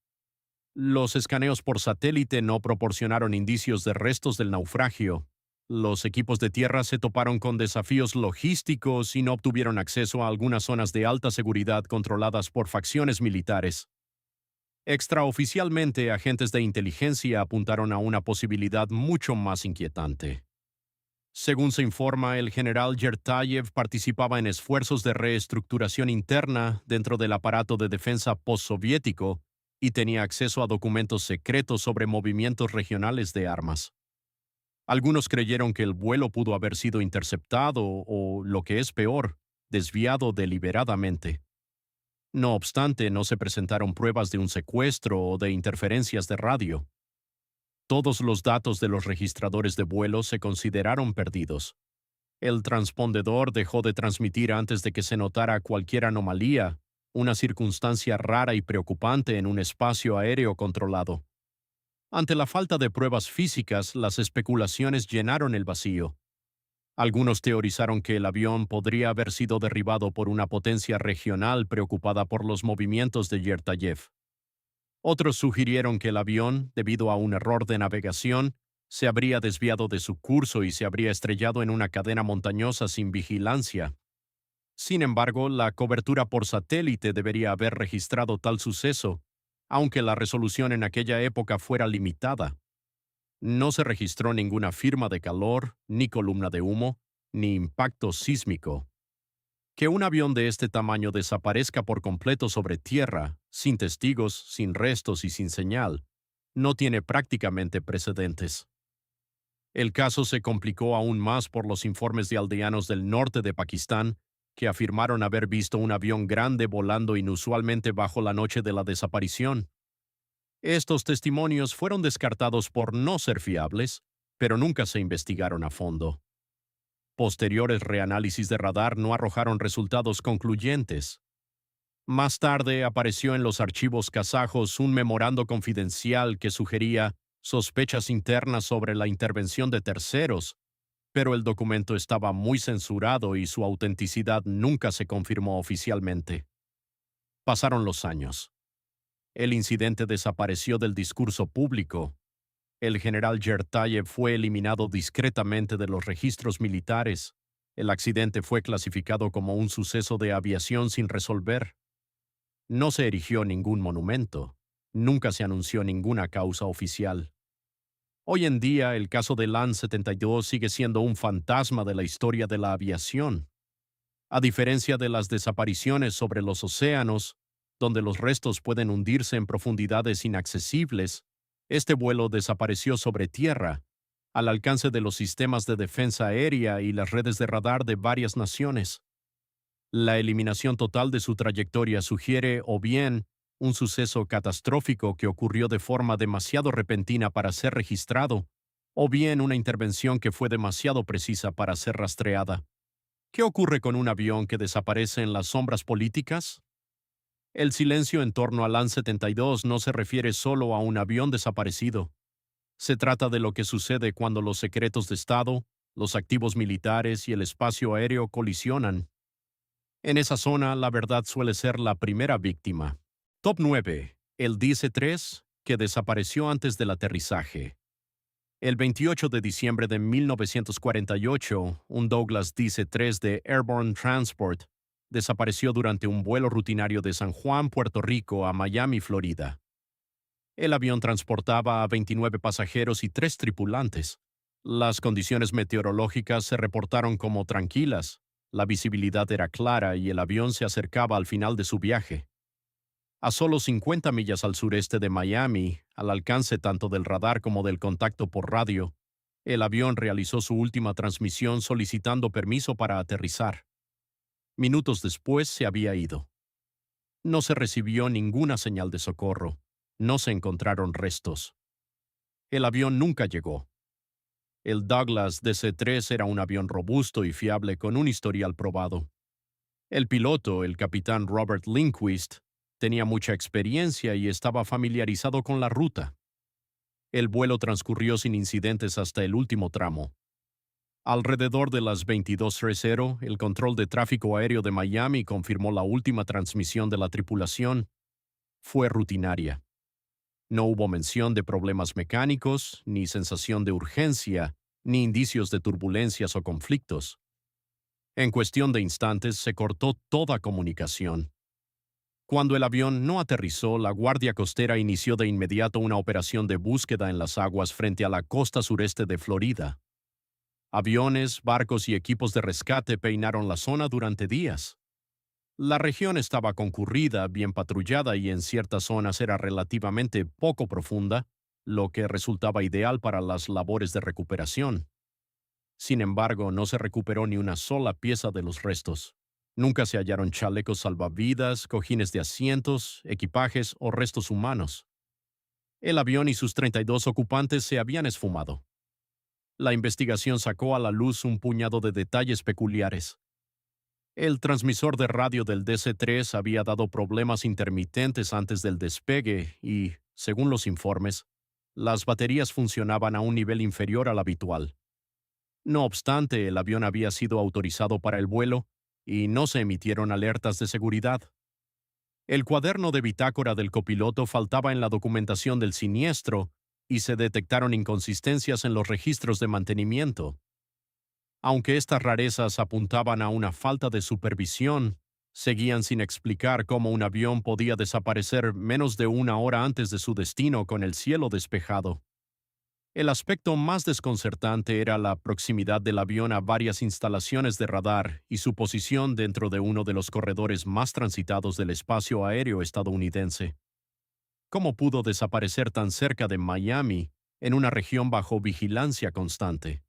Los escaneos por satélite no proporcionaron indicios de restos del naufragio. Los equipos de tierra se toparon con desafíos logísticos y no obtuvieron acceso a algunas zonas de alta seguridad controladas por facciones militares. Extraoficialmente, agentes de inteligencia apuntaron a una posibilidad mucho más inquietante. Según se informa, el general Yertayev participaba en esfuerzos de reestructuración interna dentro del aparato de defensa postsoviético y tenía acceso a documentos secretos sobre movimientos regionales de armas. Algunos creyeron que el vuelo pudo haber sido interceptado o, lo que es peor, desviado deliberadamente. No obstante, no se presentaron pruebas de un secuestro o de interferencias de radio. Todos los datos de los registradores de vuelo se consideraron perdidos. El transpondedor dejó de transmitir antes de que se notara cualquier anomalía, una circunstancia rara y preocupante en un espacio aéreo controlado. Ante la falta de pruebas físicas, las especulaciones llenaron el vacío. Algunos teorizaron que el avión podría haber sido derribado por una potencia regional preocupada por los movimientos de Yertayev. Otros sugirieron que el avión, debido a un error de navegación, se habría desviado de su curso y se habría estrellado en una cadena montañosa sin vigilancia. Sin embargo, la cobertura por satélite debería haber registrado tal suceso, aunque la resolución en aquella época fuera limitada. No se registró ninguna firma de calor, ni columna de humo, ni impacto sísmico. Que un avión de este tamaño desaparezca por completo sobre tierra, sin testigos, sin restos y sin señal, no tiene prácticamente precedentes. El caso se complicó aún más por los informes de aldeanos del norte de Pakistán, que afirmaron haber visto un avión grande volando inusualmente bajo la noche de la desaparición. Estos testimonios fueron descartados por no ser fiables, pero nunca se investigaron a fondo. Posteriores reanálisis de radar no arrojaron resultados concluyentes. Más tarde apareció en los archivos kazajos un memorando confidencial que sugería sospechas internas sobre la intervención de terceros, pero el documento estaba muy censurado y su autenticidad nunca se confirmó oficialmente. Pasaron los años. El incidente desapareció del discurso público. El general Yertayev fue eliminado discretamente de los registros militares. El accidente fue clasificado como un suceso de aviación sin resolver. No se erigió ningún monumento. Nunca se anunció ninguna causa oficial. Hoy en día, el caso del AN-72 sigue siendo un fantasma de la historia de la aviación. A diferencia de las desapariciones sobre los océanos, donde los restos pueden hundirse en profundidades inaccesibles, este vuelo desapareció sobre tierra, al alcance de los sistemas de defensa aérea y las redes de radar de varias naciones. La eliminación total de su trayectoria sugiere o bien un suceso catastrófico que ocurrió de forma demasiado repentina para ser registrado, o bien una intervención que fue demasiado precisa para ser rastreada. ¿Qué ocurre con un avión que desaparece en las sombras políticas? El silencio en torno al AN-72 no se refiere solo a un avión desaparecido. Se trata de lo que sucede cuando los secretos de Estado, los activos militares y el espacio aéreo colisionan. En esa zona, la verdad suele ser la primera víctima. Top 9. El DC-3, que desapareció antes del aterrizaje. El 28 de diciembre de 1948, un Douglas DC-3 de Airborne Transport desapareció durante un vuelo rutinario de San Juan, Puerto Rico, a Miami, Florida. El avión transportaba a 29 pasajeros y 3 tripulantes. Las condiciones meteorológicas se reportaron como tranquilas, la visibilidad era clara y el avión se acercaba al final de su viaje. A solo 50 millas al sureste de Miami, al alcance tanto del radar como del contacto por radio, el avión realizó su última transmisión solicitando permiso para aterrizar. Minutos después se había ido. No se recibió ninguna señal de socorro. No se encontraron restos. El avión nunca llegó. El Douglas DC-3 era un avión robusto y fiable con un historial probado. El piloto, el capitán Robert Lindquist, tenía mucha experiencia y estaba familiarizado con la ruta. El vuelo transcurrió sin incidentes hasta el último tramo. Alrededor de las 22:30, el control de tráfico aéreo de Miami confirmó la última transmisión de la tripulación. Fue rutinaria. No hubo mención de problemas mecánicos, ni sensación de urgencia, ni indicios de turbulencias o conflictos. En cuestión de instantes se cortó toda comunicación. Cuando el avión no aterrizó, la Guardia Costera inició de inmediato una operación de búsqueda en las aguas frente a la costa sureste de Florida. Aviones, barcos y equipos de rescate peinaron la zona durante días. La región estaba concurrida, bien patrullada y en ciertas zonas era relativamente poco profunda, lo que resultaba ideal para las labores de recuperación. Sin embargo, no se recuperó ni una sola pieza de los restos. Nunca se hallaron chalecos salvavidas, cojines de asientos, equipajes o restos humanos. El avión y sus 32 ocupantes se habían esfumado. La investigación sacó a la luz un puñado de detalles peculiares. El transmisor de radio del DC-3 había dado problemas intermitentes antes del despegue y, según los informes, las baterías funcionaban a un nivel inferior al habitual. No obstante, el avión había sido autorizado para el vuelo y no se emitieron alertas de seguridad. El cuaderno de bitácora del copiloto faltaba en la documentación del siniestro y se detectaron inconsistencias en los registros de mantenimiento. Aunque estas rarezas apuntaban a una falta de supervisión, seguían sin explicar cómo un avión podía desaparecer menos de una hora antes de su destino con el cielo despejado. El aspecto más desconcertante era la proximidad del avión a varias instalaciones de radar y su posición dentro de uno de los corredores más transitados del espacio aéreo estadounidense. ¿Cómo pudo desaparecer tan cerca de Miami, en una región bajo vigilancia constante?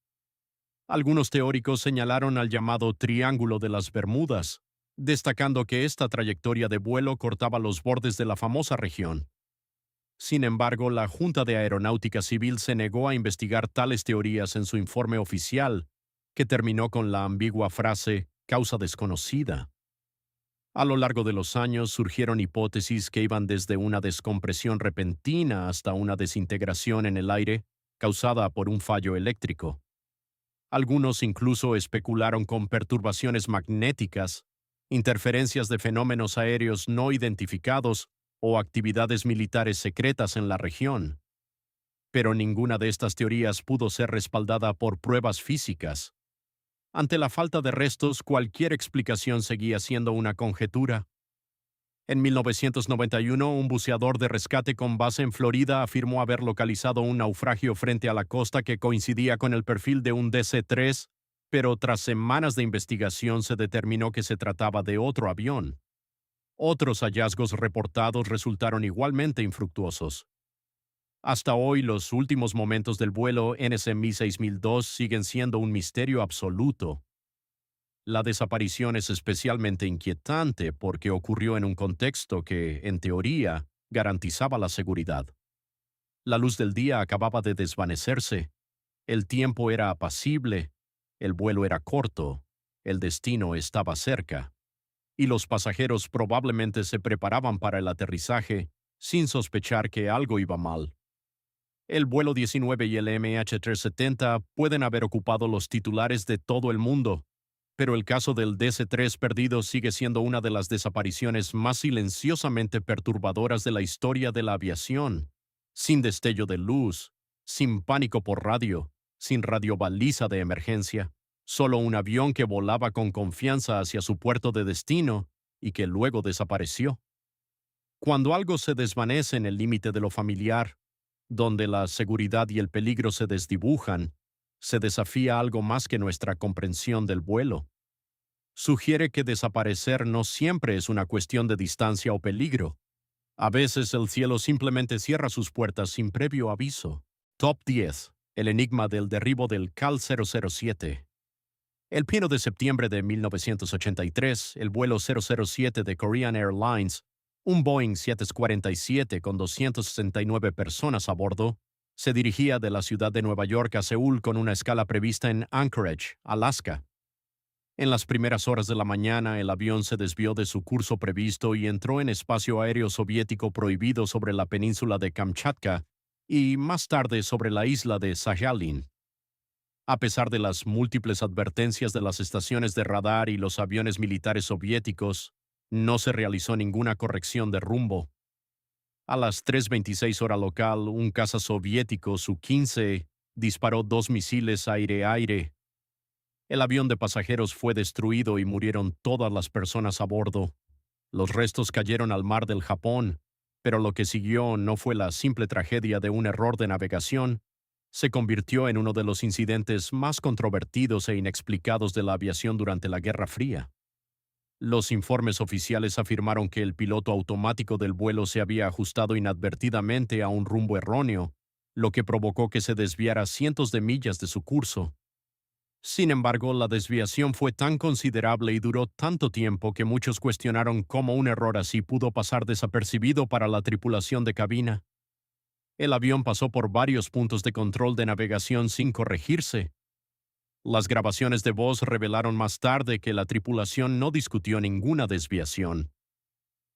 Algunos teóricos señalaron al llamado Triángulo de las Bermudas, destacando que esta trayectoria de vuelo cortaba los bordes de la famosa región. Sin embargo, la Junta de Aeronáutica Civil se negó a investigar tales teorías en su informe oficial, que terminó con la ambigua frase «causa desconocida». A lo largo de los años surgieron hipótesis que iban desde una descompresión repentina hasta una desintegración en el aire causada por un fallo eléctrico. Algunos incluso especularon con perturbaciones magnéticas, interferencias de fenómenos aéreos no identificados o actividades militares secretas en la región. Pero ninguna de estas teorías pudo ser respaldada por pruebas físicas. Ante la falta de restos, cualquier explicación seguía siendo una conjetura. En 1991, un buceador de rescate con base en Florida afirmó haber localizado un naufragio frente a la costa que coincidía con el perfil de un DC-3, pero tras semanas de investigación se determinó que se trataba de otro avión. Otros hallazgos reportados resultaron igualmente infructuosos. Hasta hoy, los últimos momentos del vuelo NSMI 6002 siguen siendo un misterio absoluto. La desaparición es especialmente inquietante porque ocurrió en un contexto que, en teoría, garantizaba la seguridad. La luz del día acababa de desvanecerse, el tiempo era apacible, el vuelo era corto, el destino estaba cerca, y los pasajeros probablemente se preparaban para el aterrizaje sin sospechar que algo iba mal. El vuelo 19 y el MH370 pueden haber ocupado los titulares de todo el mundo, pero el caso del DC-3 perdido sigue siendo una de las desapariciones más silenciosamente perturbadoras de la historia de la aviación. Sin destello de luz, sin pánico por radio, sin radiobaliza de emergencia, solo un avión que volaba con confianza hacia su puerto de destino y que luego desapareció. Cuando algo se desvanece en el límite de lo familiar, donde la seguridad y el peligro se desdibujan, se desafía algo más que nuestra comprensión del vuelo. Sugiere que desaparecer no siempre es una cuestión de distancia o peligro. A veces el cielo simplemente cierra sus puertas sin previo aviso. Top 10. El enigma del derribo del CAL 007. El 1 de septiembre de 1983, el vuelo 007 de Korean Airlines, un Boeing 747 con 269 personas a bordo, se dirigía de la ciudad de Nueva York a Seúl con una escala prevista en Anchorage, Alaska. En las primeras horas de la mañana, el avión se desvió de su curso previsto y entró en espacio aéreo soviético prohibido sobre la península de Kamchatka y más tarde sobre la isla de Sakhalin. A pesar de las múltiples advertencias de las estaciones de radar y los aviones militares soviéticos, no se realizó ninguna corrección de rumbo. A las 3:26 hora local, un caza soviético Su-15 disparó 2 misiles aire-aire. El avión de pasajeros fue destruido y murieron todas las personas a bordo. Los restos cayeron al mar del Japón, pero lo que siguió no fue la simple tragedia de un error de navegación, se convirtió en uno de los incidentes más controvertidos e inexplicados de la aviación durante la Guerra Fría. Los informes oficiales afirmaron que el piloto automático del vuelo se había ajustado inadvertidamente a un rumbo erróneo, lo que provocó que se desviara cientos de millas de su curso. Sin embargo, la desviación fue tan considerable y duró tanto tiempo que muchos cuestionaron cómo un error así pudo pasar desapercibido para la tripulación de cabina. El avión pasó por varios puntos de control de navegación sin corregirse. Las grabaciones de voz revelaron más tarde que la tripulación no discutió ninguna desviación.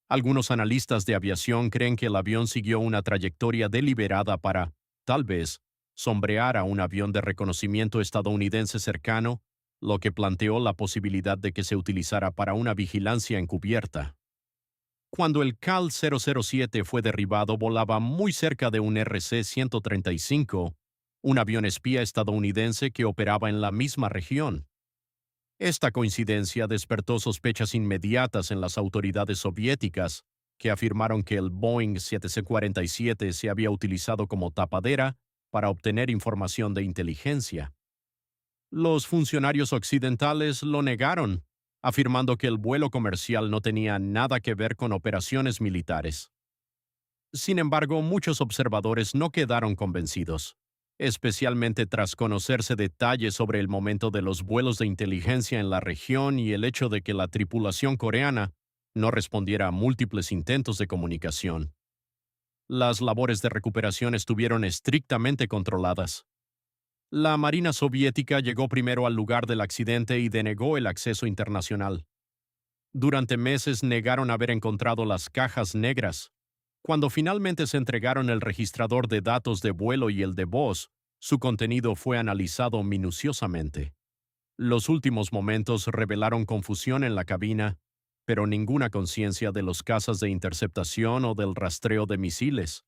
Algunos analistas de aviación creen que el avión siguió una trayectoria deliberada para, tal vez, sombrear a un avión de reconocimiento estadounidense cercano, lo que planteó la posibilidad de que se utilizara para una vigilancia encubierta. Cuando el CAL 007 fue derribado, volaba muy cerca de un RC-135, un avión espía estadounidense que operaba en la misma región. Esta coincidencia despertó sospechas inmediatas en las autoridades soviéticas, que afirmaron que el Boeing 747 se había utilizado como tapadera para obtener información de inteligencia. Los funcionarios occidentales lo negaron, afirmando que el vuelo comercial no tenía nada que ver con operaciones militares. Sin embargo, muchos observadores no quedaron convencidos, especialmente tras conocerse detalles sobre el momento de los vuelos de inteligencia en la región y el hecho de que la tripulación coreana no respondiera a múltiples intentos de comunicación. Las labores de recuperación estuvieron estrictamente controladas. La Marina soviética llegó primero al lugar del accidente y denegó el acceso internacional. Durante meses negaron haber encontrado las cajas negras. Cuando finalmente se entregaron el registrador de datos de vuelo y el de voz, su contenido fue analizado minuciosamente. Los últimos momentos revelaron confusión en la cabina, pero ninguna conciencia de los cazas de interceptación o del rastreo de misiles.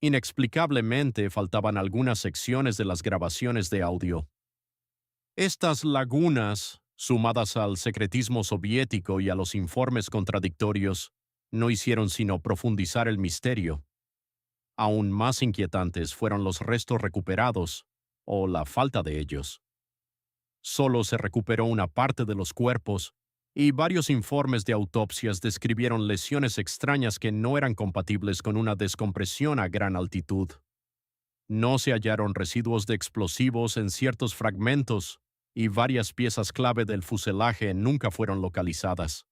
Inexplicablemente faltaban algunas secciones de las grabaciones de audio. Estas lagunas, sumadas al secretismo soviético y a los informes contradictorios, no hicieron sino profundizar el misterio. Aún más inquietantes fueron los restos recuperados, o la falta de ellos. Solo se recuperó una parte de los cuerpos, y varios informes de autopsias describieron lesiones extrañas que no eran compatibles con una descompresión a gran altitud. No se hallaron residuos de explosivos en ciertos fragmentos, y varias piezas clave del fuselaje nunca fueron localizadas.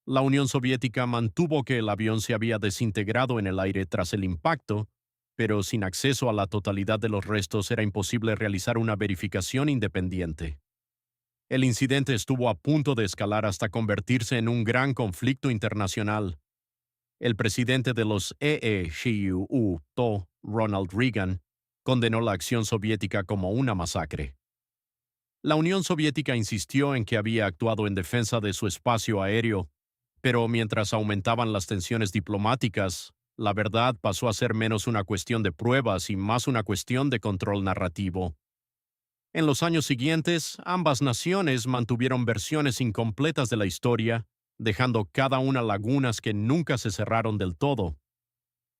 La Unión Soviética mantuvo que el avión se había desintegrado en el aire tras el impacto, pero sin acceso a la totalidad de los restos era imposible realizar una verificación independiente. El incidente estuvo a punto de escalar hasta convertirse en un gran conflicto internacional. El presidente de los EECUU, Ronald Reagan, condenó la acción soviética como una masacre. La Unión Soviética insistió en que había actuado en defensa de su espacio aéreo, pero mientras aumentaban las tensiones diplomáticas, la verdad pasó a ser menos una cuestión de pruebas y más una cuestión de control narrativo. En los años siguientes, ambas naciones mantuvieron versiones incompletas de la historia, dejando cada una lagunas que nunca se cerraron del todo.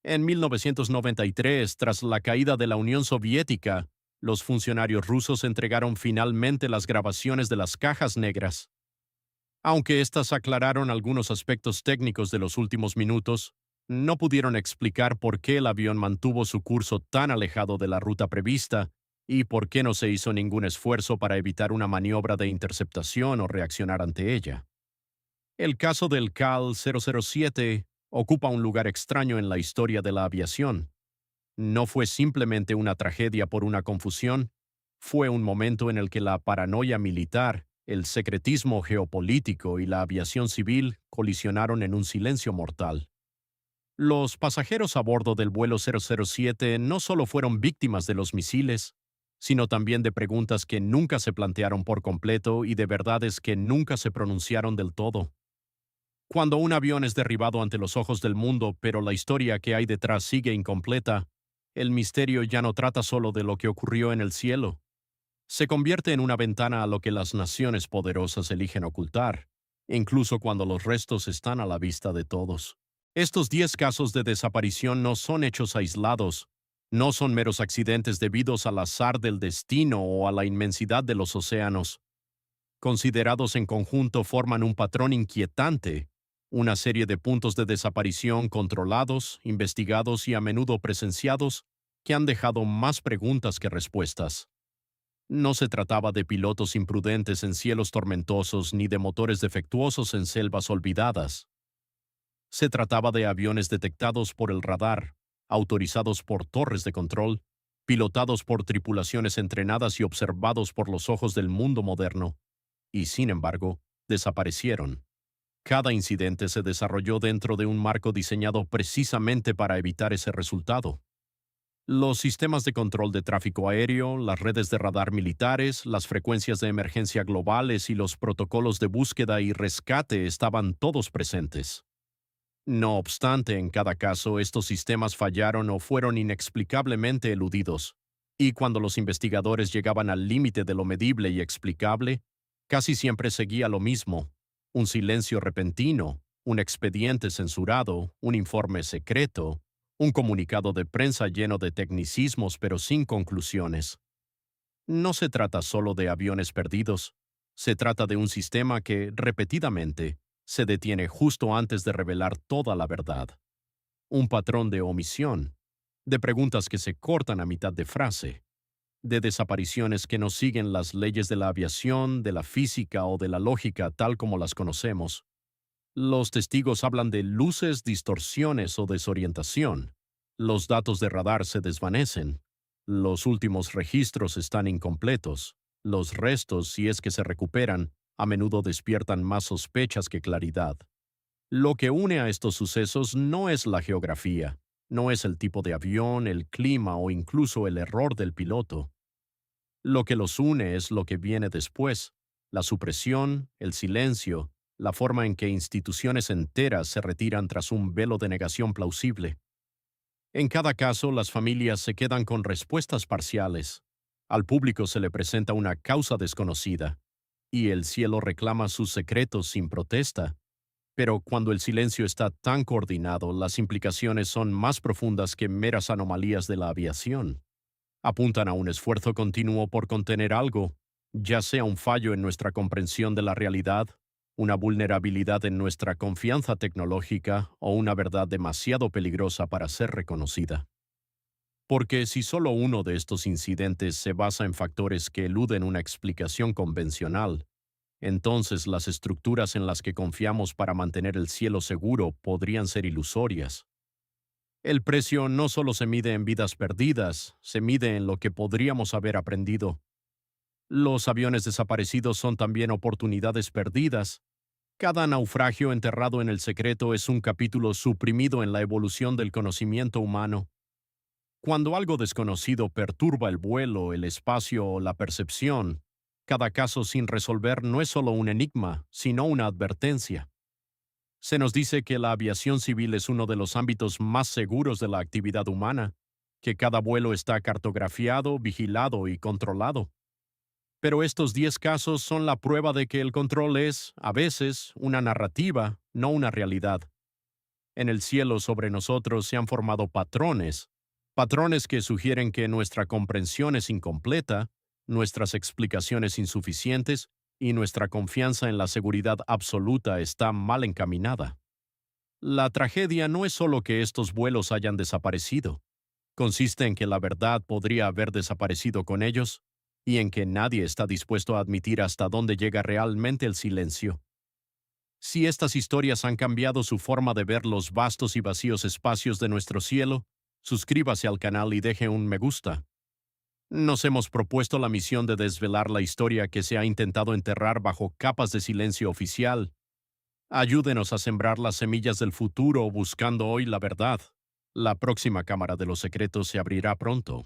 En 1993, tras la caída de la Unión Soviética, los funcionarios rusos entregaron finalmente las grabaciones de las cajas negras. Aunque éstas aclararon algunos aspectos técnicos de los últimos minutos, no pudieron explicar por qué el avión mantuvo su curso tan alejado de la ruta prevista y por qué no se hizo ningún esfuerzo para evitar una maniobra de interceptación o reaccionar ante ella. El caso del KAL-007 ocupa un lugar extraño en la historia de la aviación. No fue simplemente una tragedia por una confusión, fue un momento en el que la paranoia militar, el secretismo geopolítico y la aviación civil colisionaron en un silencio mortal. Los pasajeros a bordo del vuelo 007 no solo fueron víctimas de los misiles, sino también de preguntas que nunca se plantearon por completo y de verdades que nunca se pronunciaron del todo. Cuando un avión es derribado ante los ojos del mundo, pero la historia que hay detrás sigue incompleta, el misterio ya no trata solo de lo que ocurrió en el cielo. Se convierte en una ventana a lo que las naciones poderosas eligen ocultar, incluso cuando los restos están a la vista de todos. Estos 10 casos de desaparición no son hechos aislados, no son meros accidentes debidos al azar del destino o a la inmensidad de los océanos. Considerados en conjunto forman un patrón inquietante, una serie de puntos de desaparición controlados, investigados y a menudo presenciados que han dejado más preguntas que respuestas. No se trataba de pilotos imprudentes en cielos tormentosos ni de motores defectuosos en selvas olvidadas. Se trataba de aviones detectados por el radar, autorizados por torres de control, pilotados por tripulaciones entrenadas y observados por los ojos del mundo moderno, y sin embargo, desaparecieron. Cada incidente se desarrolló dentro de un marco diseñado precisamente para evitar ese resultado. Los sistemas de control de tráfico aéreo, las redes de radar militares, las frecuencias de emergencia globales y los protocolos de búsqueda y rescate estaban todos presentes. No obstante, en cada caso, estos sistemas fallaron o fueron inexplicablemente eludidos, y cuando los investigadores llegaban al límite de lo medible y explicable, casi siempre seguía lo mismo: un silencio repentino, un expediente censurado, un informe secreto, un comunicado de prensa lleno de tecnicismos pero sin conclusiones. No se trata solo de aviones perdidos, se trata de un sistema que, repetidamente, se detiene justo antes de revelar toda la verdad. Un patrón de omisión, de preguntas que se cortan a mitad de frase, de desapariciones que no siguen las leyes de la aviación, de la física o de la lógica tal como las conocemos. Los testigos hablan de luces, distorsiones o desorientación. Los datos de radar se desvanecen. Los últimos registros están incompletos. Los restos, si es que se recuperan, a menudo despiertan más sospechas que claridad. Lo que une a estos sucesos no es la geografía, no es el tipo de avión, el clima o incluso el error del piloto. Lo que los une es lo que viene después: la supresión, el silencio, la forma en que instituciones enteras se retiran tras un velo de negación plausible. En cada caso, las familias se quedan con respuestas parciales. Al público se le presenta una causa desconocida, y el cielo reclama sus secretos sin protesta. Pero cuando el silencio está tan coordinado, las implicaciones son más profundas que meras anomalías de la aviación. Apuntan a un esfuerzo continuo por contener algo, ya sea un fallo en nuestra comprensión de la realidad, una vulnerabilidad en nuestra confianza tecnológica o una verdad demasiado peligrosa para ser reconocida. Porque si solo uno de estos incidentes se basa en factores que eluden una explicación convencional, entonces las estructuras en las que confiamos para mantener el cielo seguro podrían ser ilusorias. El precio no solo se mide en vidas perdidas, se mide en lo que podríamos haber aprendido. Los aviones desaparecidos son también oportunidades perdidas. Cada naufragio enterrado en el secreto es un capítulo suprimido en la evolución del conocimiento humano. Cuando algo desconocido perturba el vuelo, el espacio o la percepción, cada caso sin resolver no es solo un enigma, sino una advertencia. Se nos dice que la aviación civil es uno de los ámbitos más seguros de la actividad humana, que cada vuelo está cartografiado, vigilado y controlado. Pero estos 10 casos son la prueba de que el control es, a veces, una narrativa, no una realidad. En el cielo sobre nosotros se han formado patrones que sugieren que nuestra comprensión es incompleta, nuestras explicaciones insuficientes y nuestra confianza en la seguridad absoluta está mal encaminada. La tragedia no es solo que estos vuelos hayan desaparecido, consiste en que la verdad podría haber desaparecido con ellos y en que nadie está dispuesto a admitir hasta dónde llega realmente el silencio. Si estas historias han cambiado su forma de ver los vastos y vacíos espacios de nuestro cielo, suscríbase al canal y deje un me gusta. Nos hemos propuesto la misión de desvelar la historia que se ha intentado enterrar bajo capas de silencio oficial. Ayúdenos a sembrar las semillas del futuro buscando hoy la verdad. La próxima Cámara de los Secretos se abrirá pronto.